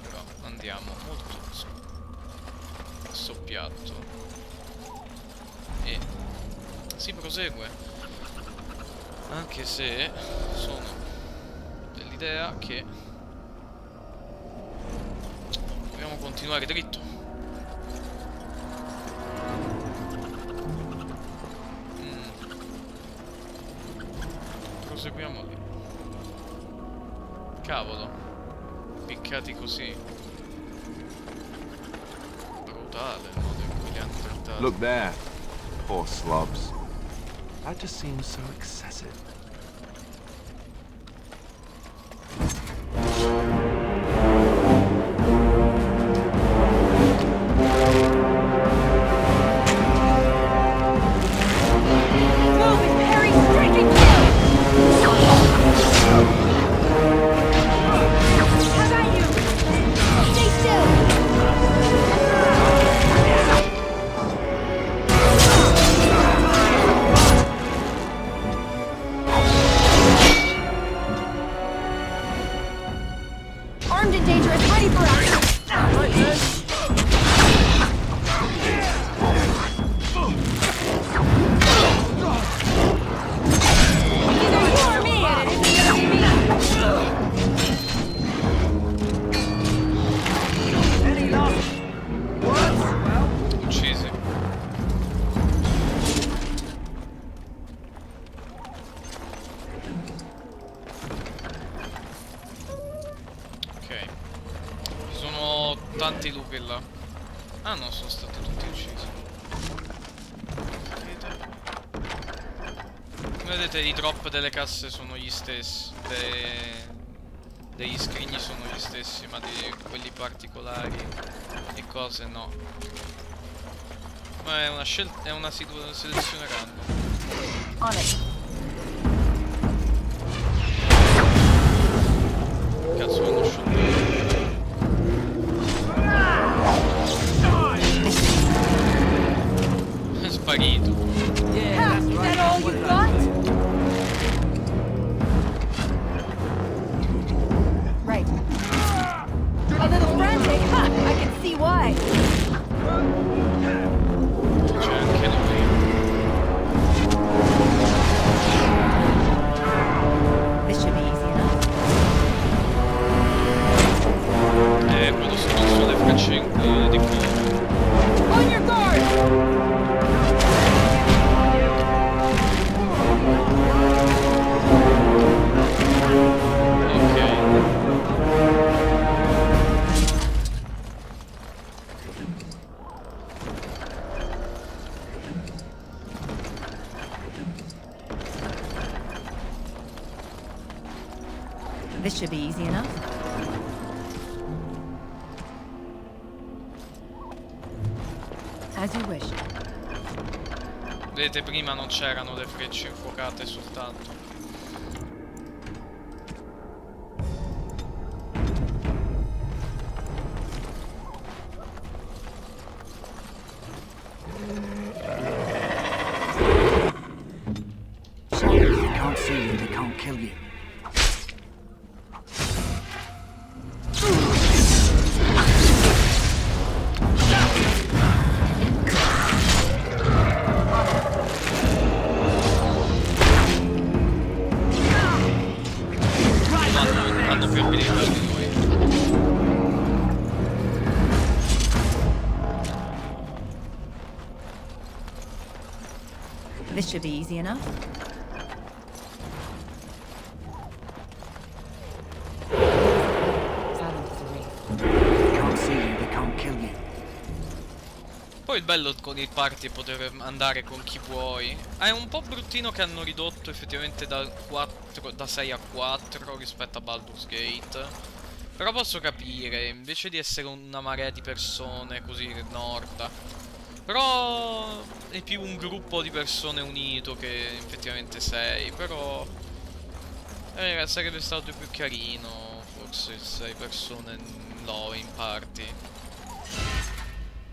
Però andiamo molto soppiatto e si prosegue, anche se sono dell'idea che dobbiamo continuare dritto. Proseguiamo lì. Cavolo, piccati così. Brutale il modo in cui li hanno trattati. Look there. Poor slobs. That just seems so excessive. Armed and dangerous, ready for action. Either you or me, and it isn't gonna be me. Any last words? Well, Uccisi. Ok. Ci sono tanti lupi là. Ah no, sono stati tutti uccisi. Come vedete i drop delle casse sono gli stessi. Degli scrigni sono gli stessi, ma di quelli particolari e cose no. Ma è una scelta, è una selezione random. On it. Cazzo, hanno scelto. È sparito. Ha, is that all you got? Right. A little frantic, ha! I can see why. C'è anche lui. This should be easy enough. Quello sono le frecce di fuoco. On your guard! This should be easy enough. As you wish. Vedete, prima non c'erano le frecce infuocate soltanto. they can't see you, they can't kill you. Hanno più abilità di noi. This should be easy enough. Silent as a wraith. They can't see you, they can't kill you. Poi il bello con il party è poter andare con chi vuoi. È un po' bruttino che hanno ridotto effettivamente da 6 a 4 rispetto a Baldur's Gate. Però posso capire, invece di essere una marea di persone così Nord. Però è più un gruppo di persone unito che effettivamente 6. Però sarebbe stato più carino forse 6 persone in party.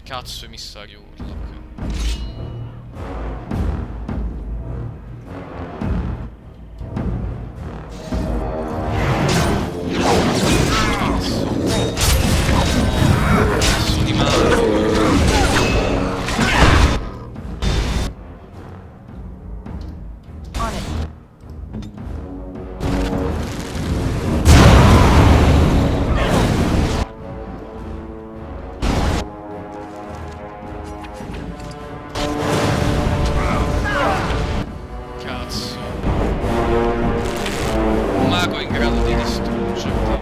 Cazzo, emissario Urlock. Cazzo di male. On it. Cazzo. Un mago in grado di distruggerti.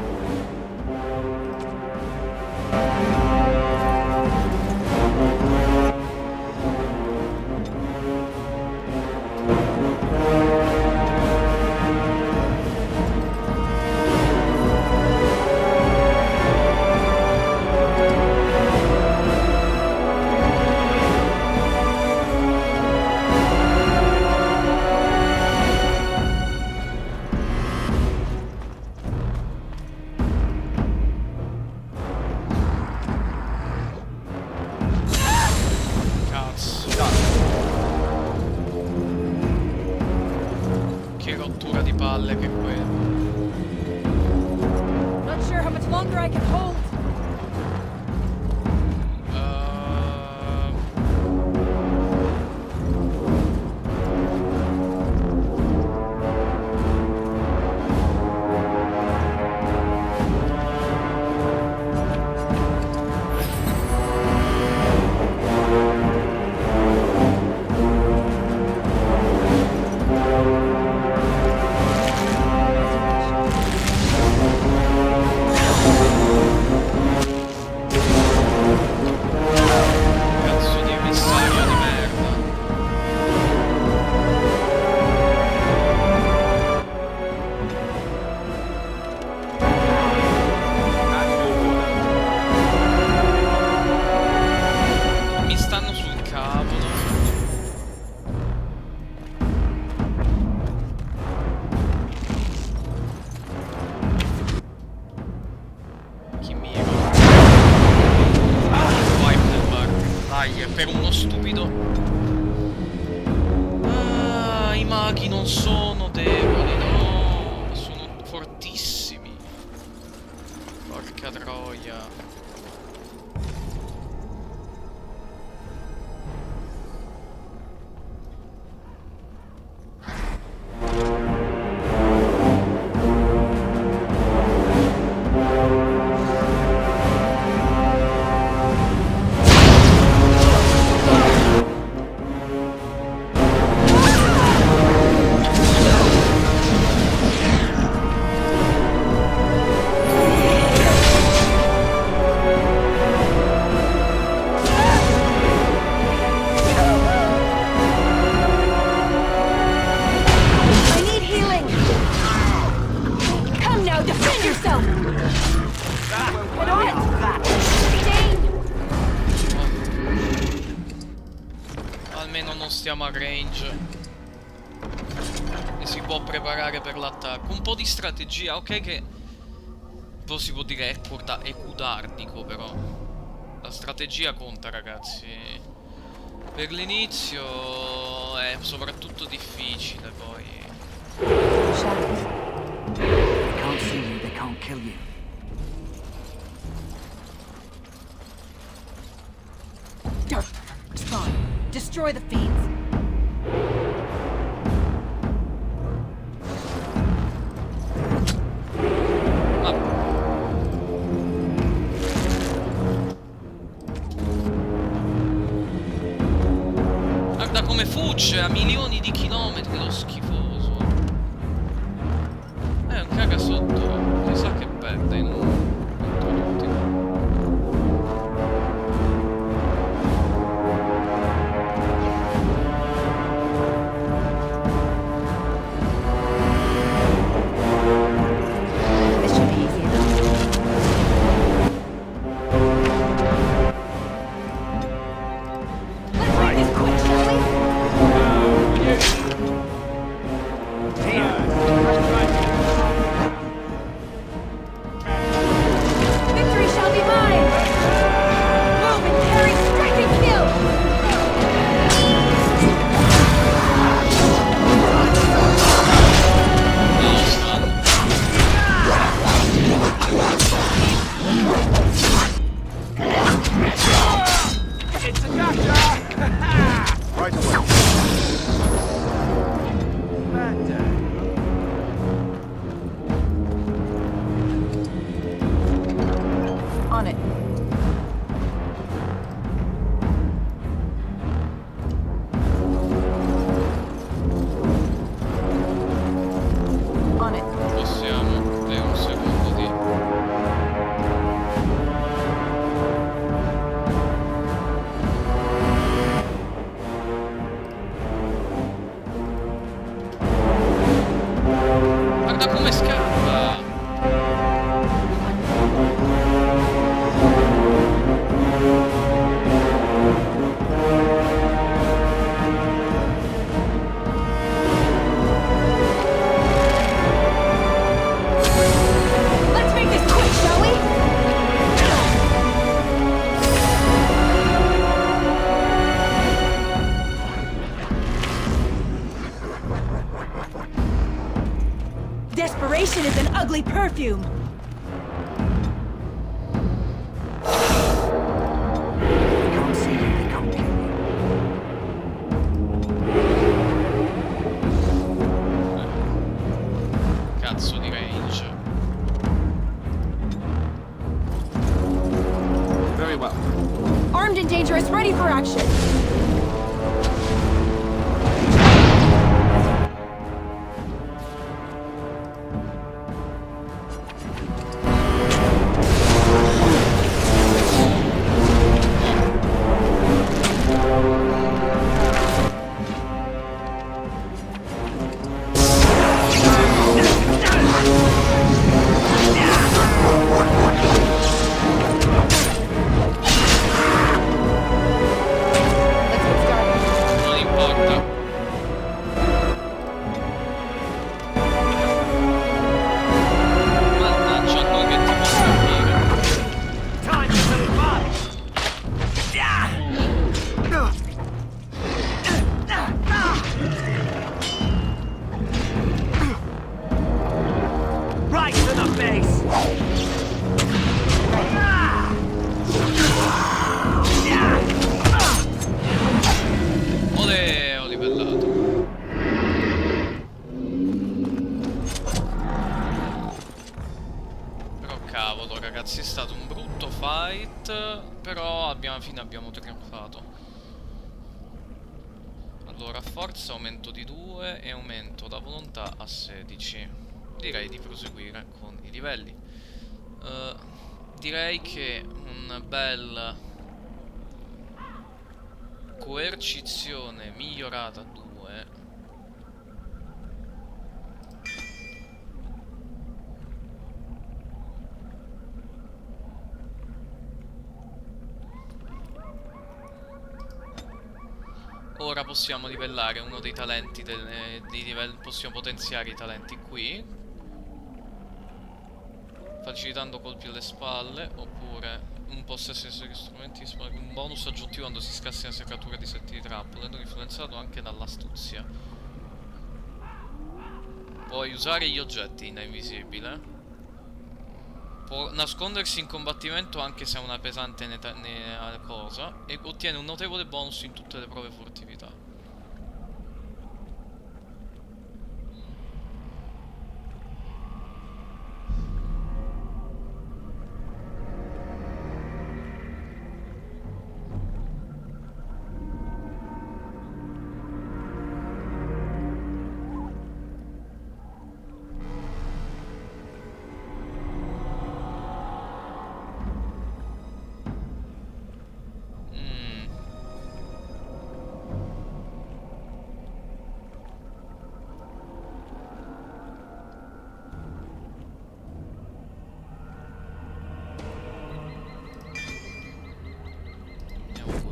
I can hold. Per uno stupido. Ah, i maghi non sono deboli, no, sono fortissimi. Porca troia. Almeno non stiamo a range e si può preparare per l'attacco. Un po' di strategia, ok, che poi si può dire è cudardico, però la strategia conta, ragazzi. Per l'inizio è soprattutto difficile, poi. Shadows. They can't see you, they can't kill you. Dirt. Spawn. Destroy the feeds. Guarda come fugge a milioni di chilometri, lo schifoso. È un caga sotto. Si sa che perde in contro tutti. Desperation is an ugly perfume. dangerous. Ready for action. Ragazzi, è stato un brutto fight, però alla fine abbiamo trionfato. Allora, forza aumento di 2 e aumento la volontà a 16. Direi di proseguire con i livelli. Direi che un bel coercizione migliorata a 2. Ora possiamo livellare uno dei talenti possiamo potenziare i talenti qui, facilitando colpi alle spalle, oppure un possesso di strumenti, un bonus aggiuntivo quando si scassi una seccatura di 7 di trappola, essendo influenzato anche dall'astuzia. Puoi usare gli oggetti da invisibile. Può nascondersi in combattimento anche se ha una pesante cosa, e ottiene un notevole bonus in tutte le prove furtività.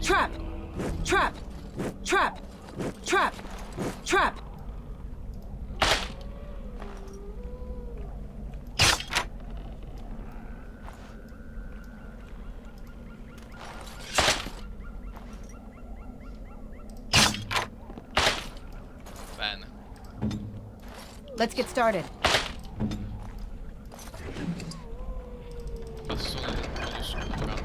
Trap! Trap! Trap! Trap! Trap! Bene. Let's get started. Bastone del modo scura.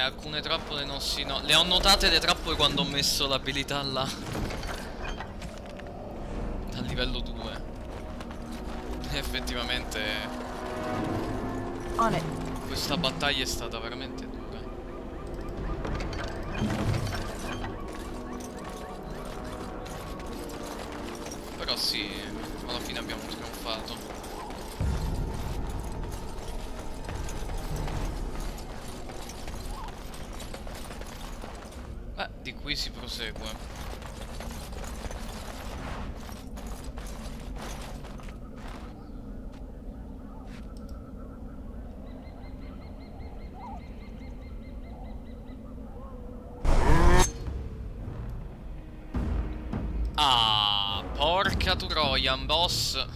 Alcune trappole non si... No, le ho notate le trappole quando ho messo l'abilità là. Al livello 2. Effettivamente... questa battaglia è stata veramente dura. Però sì, alla fine abbiamo trionfato. Di qui si prosegue. Ah, porca troia, un boss.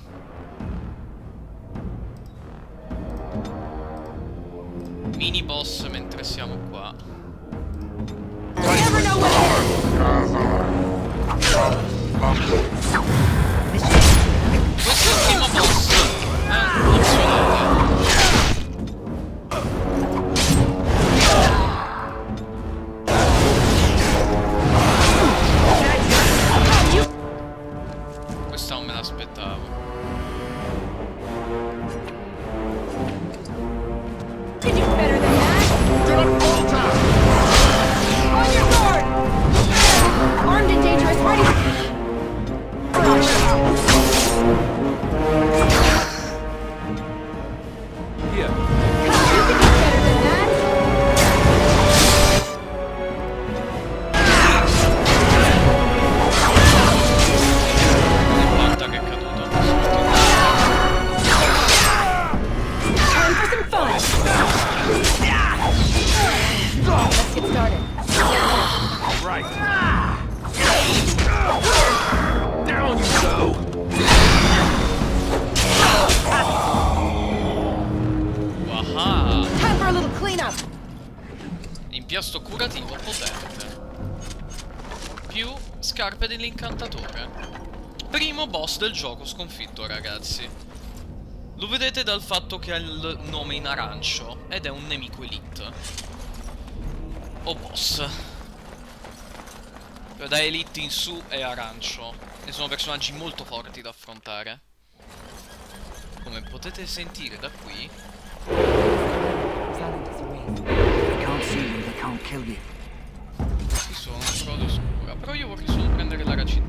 Mini boss mentre siamo qua. Questo è il primo boss. Opzionale. Questa non me l'aspettavo. scarpe dell'incantatore. Primo boss del gioco sconfitto, ragazzi. Lo vedete dal fatto che ha il nome in arancio ed è un nemico elite. O boss. Da elite in su è arancio. E sono personaggi molto forti da affrontare. Come potete sentire da qui. Ci sono frode oscura. Però io vorrei solo prendere la racina.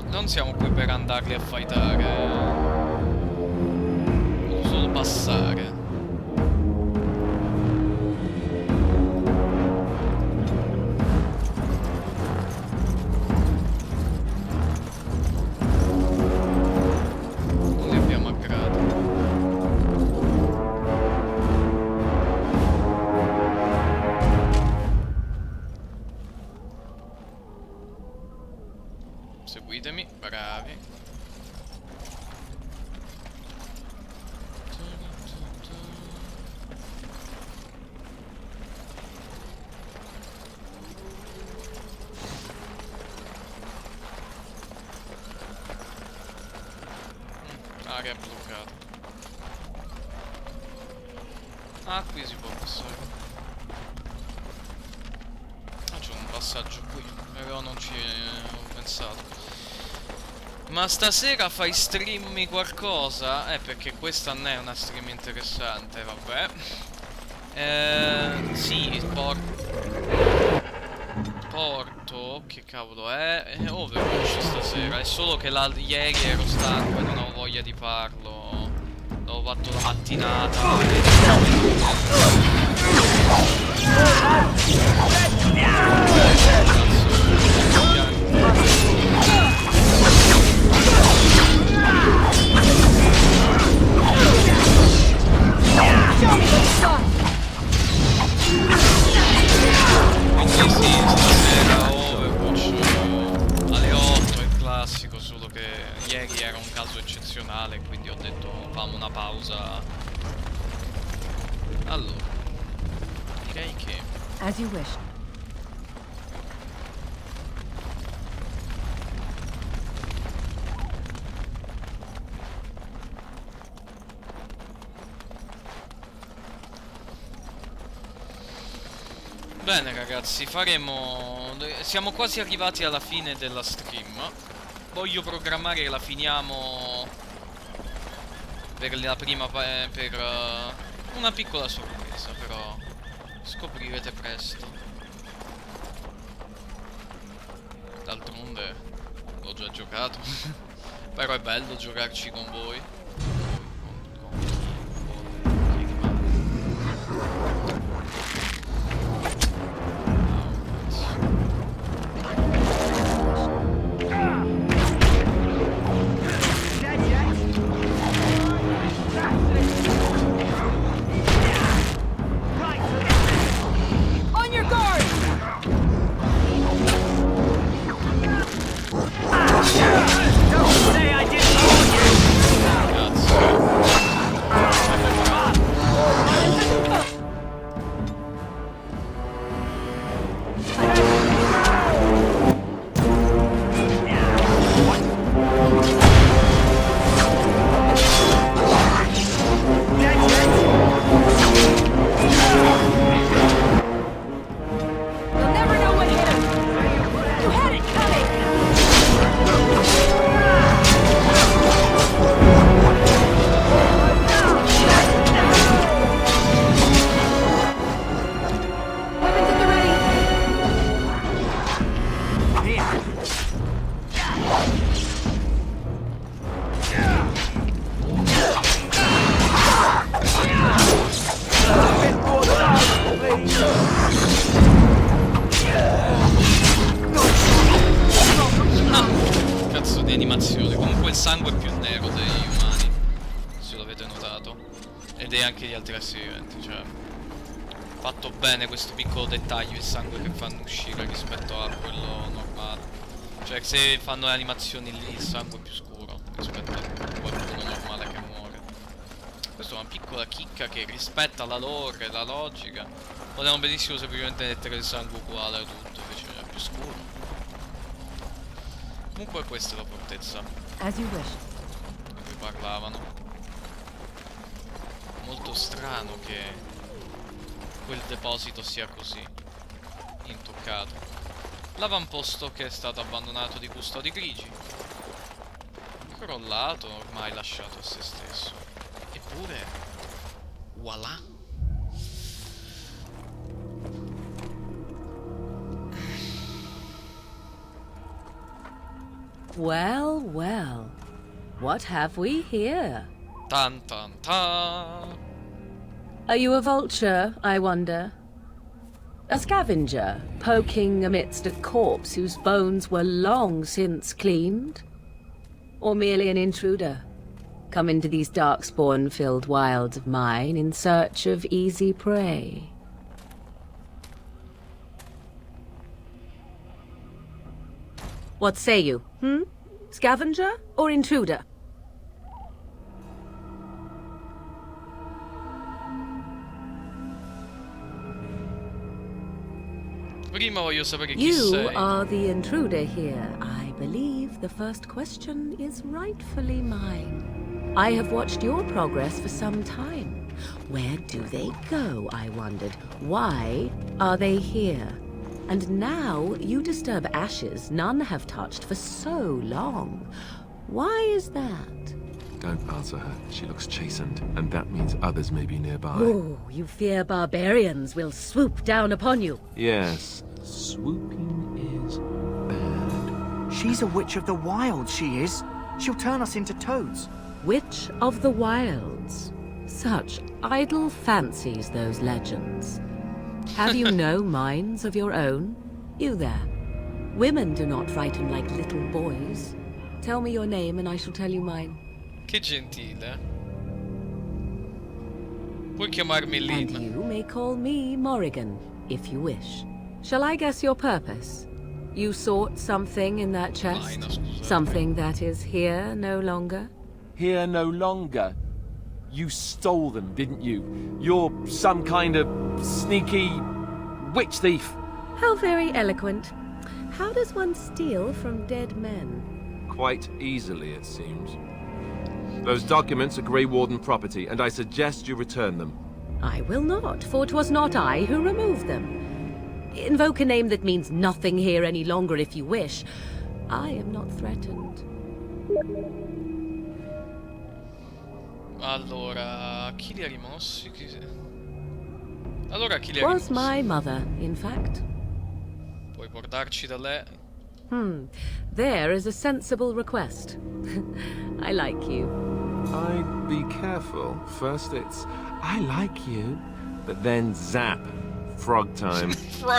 Non siamo qui per andarli a fightare. Voglio solo passare. Non li abbiamo aggrati. Seguitemi, bravi. Area bloccata. Ah, qui si può passare. Ah, c'è un passaggio qui, però non ci ho pensato. Ma stasera fai streammi qualcosa? Perché questa non è una stream interessante, vabbè. Sì, porto, che cavolo è? Overwatch stasera, è solo che ieri ero stanco e non avevo voglia di farlo. L'avevo fatto la mattinata. Quindi sì, stasera Overwatch alle 8 è il classico, solo che ieri era un caso eccezionale, quindi ho detto facciamo una pausa. Allora, direi che As you wish. bene ragazzi, faremo... siamo quasi arrivati alla fine della stream. Voglio programmare che la finiamo per la prima per una piccola sorpresa, però scoprirete presto. D'altronde l'ho già giocato. Però è bello giocarci con voi. On your guard! Don't say I didn't warn You'll never know what hit him! You had it Weapons at the ready! Cazzo di animazione. Comunque il sangue è più nero degli umani, se l'avete notato. Ed è anche di altri esseri viventi, cioè fatto bene questo piccolo dettaglio, il sangue che fanno uscire rispetto a quello normale. Cioè se fanno le animazioni lì il sangue è più scuro rispetto a qualcuno normale che muore. Questa è una piccola chicca che rispetta la lore, la logica. Potevamo benissimo semplicemente mettere il sangue uguale a tutto, invece è più scuro. Comunque questa è la fortezza As you wish. di cui parlavano. Molto strano che quel deposito sia così intoccato. L'avamposto che è stato abbandonato di custodi grigi, crollato, ormai lasciato a se stesso. Eppure, voilà. Well, well. What have we here? Tan tan tan. Are you a vulture, I wonder? A scavenger, poking amidst a corpse whose bones were long since cleaned? Or merely an intruder, come into these darkspawn-filled wilds of mine in search of easy prey? What say you, Scavenger or intruder? Prima voglio sapere chi You sei. are the intruder here. I believe the first question is rightfully mine. I have watched your progress for some time. Where do they go, I wondered? Why are they here? And now you disturb ashes none have touched for so long. Why is that? Don't answer her. She looks chastened, and that means others may be nearby. Oh, you fear barbarians will swoop down upon you. Yes, swooping is bad. She's a witch of the wild, she is. She'll turn us into toads. Witch of the Wilds. Such idle fancies, those legends. Have you no minds of your own? You there. Women do not frighten like little boys. Tell me your name and I shall tell you mine. Che gentile. Puoi chiamarmi And Lynn. you may call me Morrigan, if you wish. Shall I guess your purpose? You sought something in that chest? Something that is here no longer? Here no longer. You stole them, didn't you? You're some kind of sneaky witch thief. How very eloquent. How does one steal from dead men? Quite easily, it seems. Those documents are Grey Warden property, and I suggest you return them. I will not, for 'twas not I who removed them. Invoke a name that means nothing here any longer if you wish. I am not threatened. Allora, chi li ha rimossi? Allora, chi li ha Was rimossi? my mother, in fact. Puoi portarci da lei? There is a sensible request. I like you. I'd be careful. First it's, I like you, but then zap. Frog time.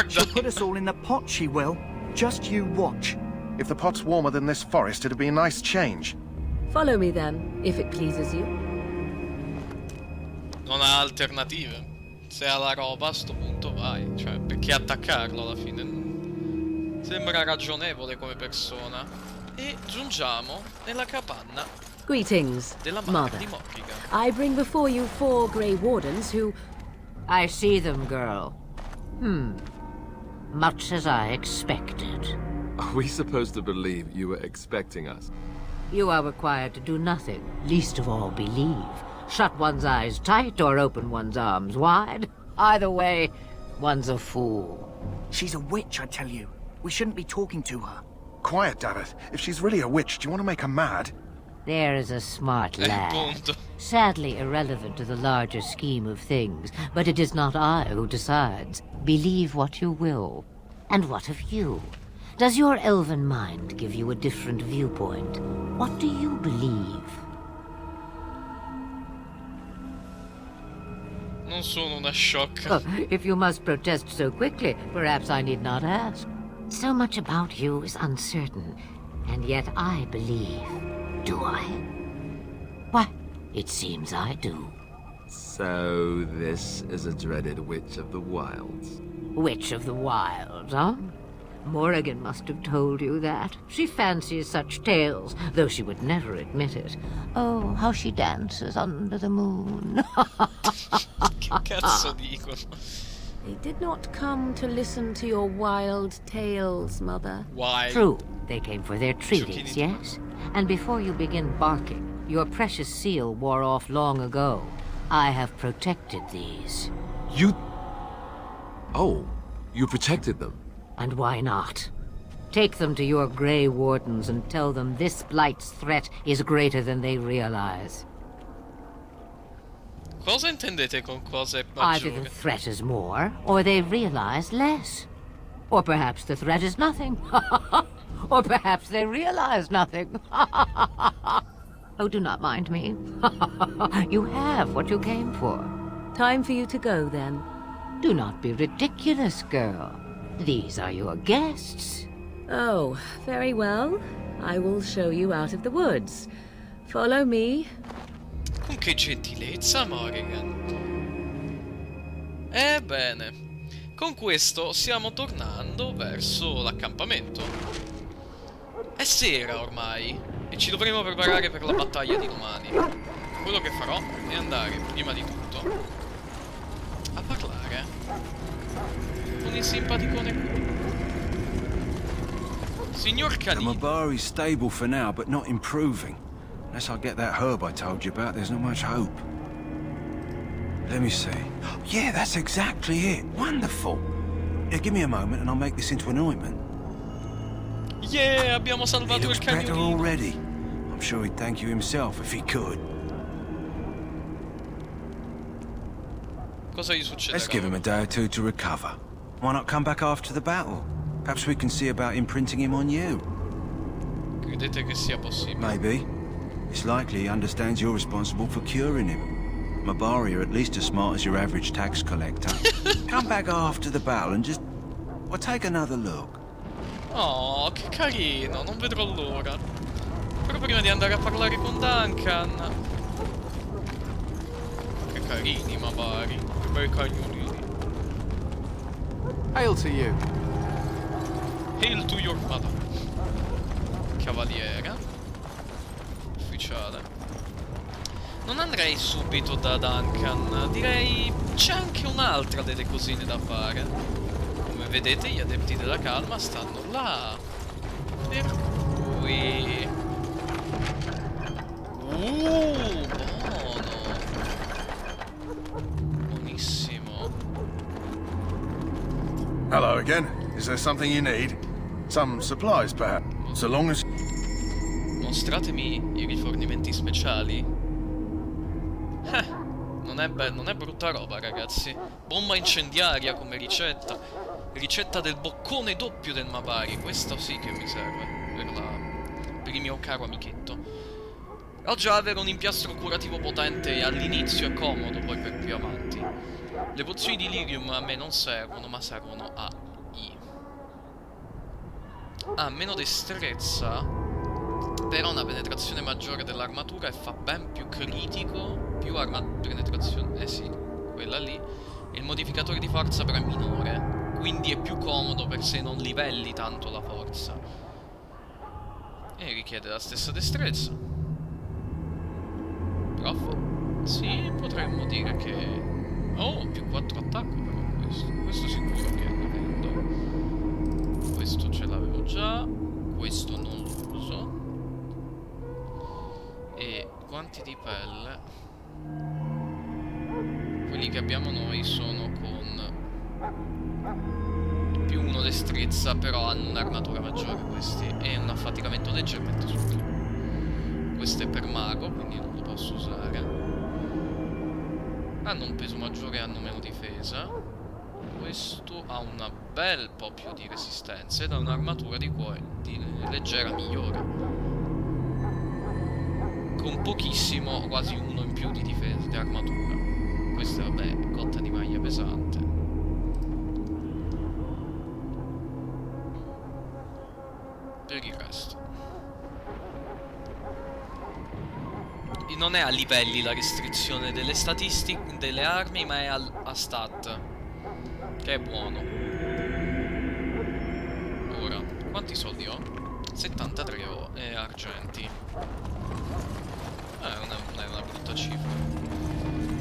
She'll put us all in the pot, she will. Just you watch. If the pot's warmer than this forest, it'd be a nice change. Follow me then, if it pleases you. Non ha alternative. Se ha la roba, a sto punto vai. Cioè, perché attaccarlo alla fine? Sembra ragionevole come persona. E giungiamo nella capanna Greetings, della madre Mother. di Morrigan. I bring before you 4 Grey Wardens who... I see them, girl. Much as I expected. Are we supposed to believe you were expecting us? You are required to do nothing, least of all believe. Shut one's eyes tight or open one's arms wide. Either way, one's a fool. She's a witch, I tell you. We shouldn't be talking to her. Quiet, Dabbit. If she's really a witch, do you want to make her mad? There is a smart lad. Punto. Sadly irrelevant to the larger scheme of things, but it is not I who decides. Believe what you will. And what of you? Does your elven mind give you a different viewpoint? What do you believe? Non sono una sciocca. Oh, if you must protest so quickly, perhaps I need not ask. So much about you is uncertain, and yet I believe. Do I? Why, it seems I do. So this is a dreaded witch of the wilds. Witch of the Wild, huh? Morrigan must have told you that. She fancies such tales, though she would never admit it. Oh, how she dances under the moon. Che cazzo dicono? They did not come to listen to your wild tales, Mother. Why? True. They came for their treaties, yes? And before you begin barking, your precious seal wore off long ago. I have protected these. You... Oh, you protected them? And why not? Take them to your Grey Wardens and tell them this Blight's threat is greater than they realize. Cosa intendete con cose Either maggiori? the threat is more, or they realize less. Or perhaps the threat is nothing. Or perhaps they realize nothing. Oh, do not mind me. You have what you came for. Time for you to go, then. Do not be ridiculous, girl. These are your guests. Oh, very well. I will show you out of the woods. Follow me. Con che gentilezza, Morrigan. Ebbene, con questo stiamo tornando verso l'accampamento. È sera ormai e ci dovremo preparare per la battaglia di domani. Quello che farò è andare, prima di tutto, a parlare con il simpaticone qui. Signor The Canino. Mabari's stable for now, but not improving. Unless I get that herb I told you about, there's not much hope. Let me see. Yeah, that's exactly it. Wonderful. Yeah, give me a moment and I'll make this into an ointment. Yeah, abbiamo He salvato looks il better cagnolino. already. I'm sure he'd thank you himself if he could. Cosa gli succede? Let's give him a day or two to recover. Why not come back after the battle? Perhaps we can see about imprinting him on you. Credete che sia possibile? Maybe. It's likely he understands you're responsible for curing him. Mabari are at least as smart as your average tax collector. Come back after the battle and just... well, take another look. Oh, che carino, non vedrò l'ora. Però prima di andare a parlare con Duncan. Che carini, Mabari. Che bei cagnolini. Hail to you. Hail to your mother. Cavaliere. Ufficiale. Non andrei subito da Duncan. Direi c'è anche un'altra delle cosine da fare. Come vedete gli adepti della calma stanno là. Per cui... buono. Buonissimo. Hello again. Is there something you need? Some supplies, perhaps? So long as... Mostratemi i rifornimenti speciali. Non è brutta roba, ragazzi. Bomba incendiaria come ricetta. Ricetta del boccone doppio del Mabari. Questo sì che mi serve per il mio caro amichetto. Ho già avere un impiastro curativo potente all'inizio è comodo, poi per più avanti. Le pozioni di Lirium a me non servono, ma servono a I. Ha meno destrezza, però una penetrazione maggiore dell'armatura e fa ben più critico. Più penetrazione, sì, quella lì. E il modificatore di forza però è minore, quindi è più comodo per se non livelli tanto la forza. E richiede la stessa destrezza. Prof? Sì, potremmo dire che... oh, più 4 attacco però questo sicuro che lo vendo. Questo ce l'avevo già. Questo non lo uso. E guanti di pelle. Quelli che abbiamo noi sono con più 1 destrezza, però hanno un'armatura maggiore questi e un affaticamento leggermente superiore. Questo è per mago, quindi non lo posso usare. Hanno un peso maggiore e hanno meno difesa. Questo ha un bel po' più di resistenza ed ha un'armatura di leggera migliore, con pochissimo, quasi 1 in più di difesa, di armatura. Questa vabbè, cotta di maglia pesante. Per il resto non è a livelli la restrizione delle statistiche delle armi, ma è a stat, che è buono. quanti soldi ho? 73 argenti. Non è una brutta cifra.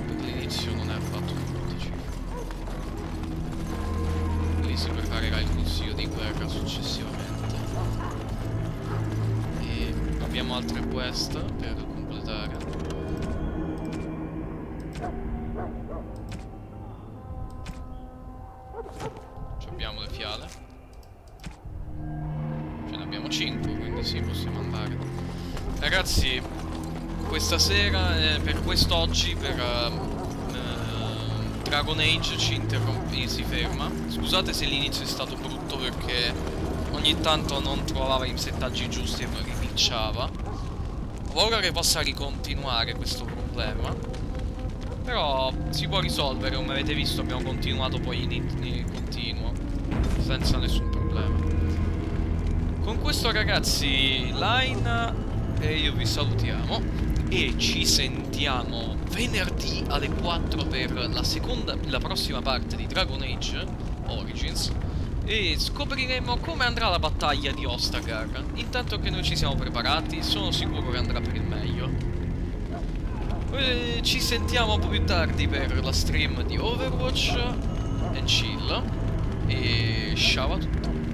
Per l'inizio non è affatto una brutta cifra. Lì si preparerà il consiglio di guerra successivamente. E abbiamo altre quest per completare. Abbiamo le fiale. Ce ne abbiamo 5, quindi sì, possiamo andare. Ragazzi, questa sera, per quest'oggi, per Dragon Age si ferma. Scusate se l'inizio è stato brutto perché ogni tanto non trovava i settaggi giusti e mi ripicciava. Ho paura che possa ricontinuare questo problema, però si può risolvere. Come avete visto abbiamo continuato poi in continuo senza nessun problema. Con questo, ragazzi, Line e io vi salutiamo e ci sentiamo venerdì alle 4 per la prossima parte di Dragon Age Origins e scopriremo come andrà la battaglia di Ostagar. Intanto che noi ci siamo preparati, sono sicuro che andrà per il meglio. Ci sentiamo più tardi per la stream di Overwatch and Chill e ciao a tutti.